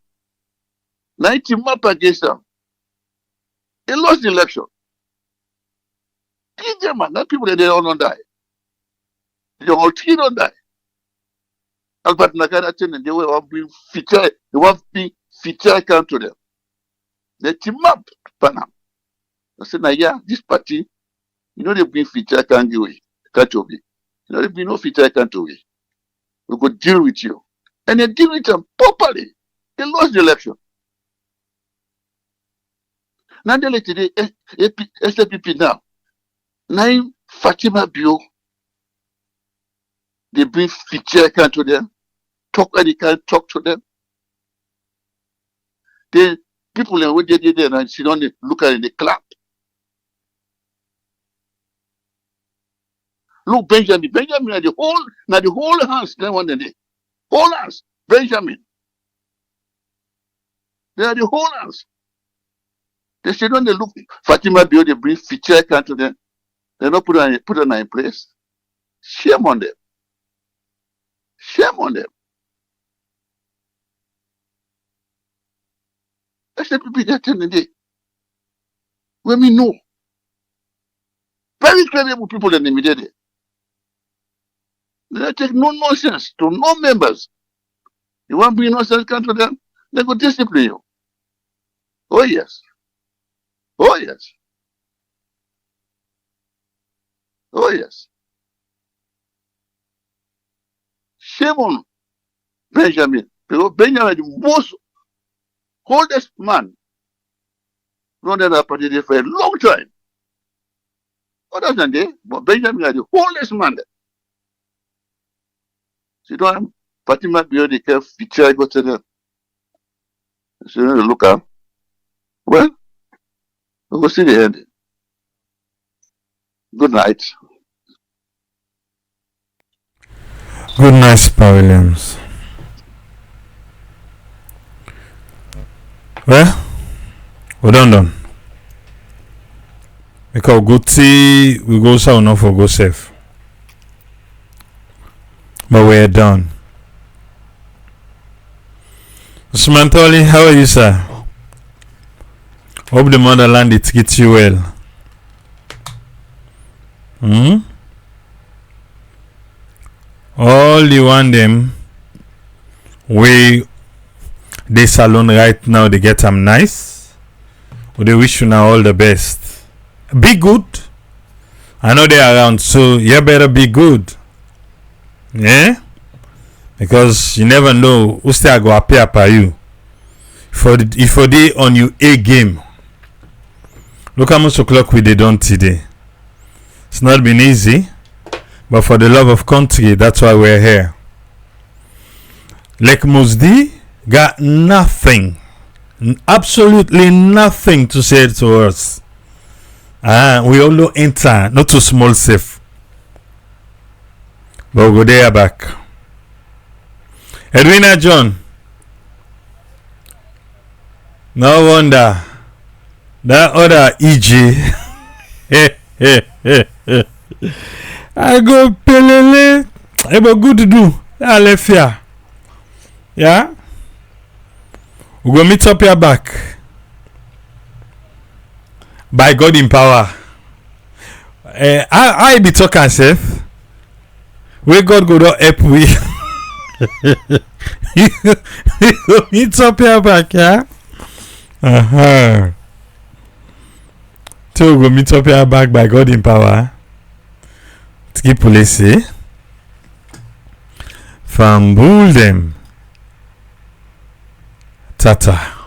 90 map against them. They lost the election. 3 game man. That people they all don't die. They all 3 don't die. Albert Magai and they want bring feature. They want bring feature come to them. They team up Panam. I said, now yeah, this party, you know they bring feature can't give away. Can't away. You know they bring no feature can't away. We go deal with you. And they deal with them properly. They lost the election. Now they let today SLPP now. Now Fatima Bio, they bring feature can't to them. Talk and they can't talk to them. They people when they did there and sit down and look at it, they clap. Look, Benjamin had the whole hands, then one day. Whole hands, Benjamin. They are the whole hands. They sit down, they look, Fatima Bio, they bring feature can't to them. They not put on in place. Shame on them. Shame on them. That's the people that tell the when we know. Very credible people in the media. They take no nonsense to no members. You want to bring nonsense come to them, they go discipline you. Oh yes. Oh yes. Oh yes. Shame on Benjamin. Because Benjamin is the most oldest man running that party there for a long time. Other than that, but Benjamin is the oldest man there. So you don't have Fatima Bio, they can feature go to them. So you look at, well, we will see the end. Good night. Good night, Spa Williams. Well, we're done. Because good see we go so not for go safe. But we're done. Smantoli, how are you, sir? Hope the motherland it gets you well. All the one them we they salon right now they get them nice. We they wish you now all the best. Be good. I know they're around, so you better be good. Yeah? Because you never know who still go appear by you. If for day on you A game. Look how much o'clock we did done today. It's not been easy, but for the love of country, that's why we're here. Lake Mosdi got nothing, absolutely nothing to say to us. We all enter, not too small safe. But we'll go there back. Edwina John. No wonder. That other EJ. I go pelele. It was good to do. I left here. Yeah? We go meet up here back. By God in power. I be talking safe. Where God go to help we. You go meet up here back, yeah? So we go meet up here back by God in power. To keep police, from Bull them. Tata.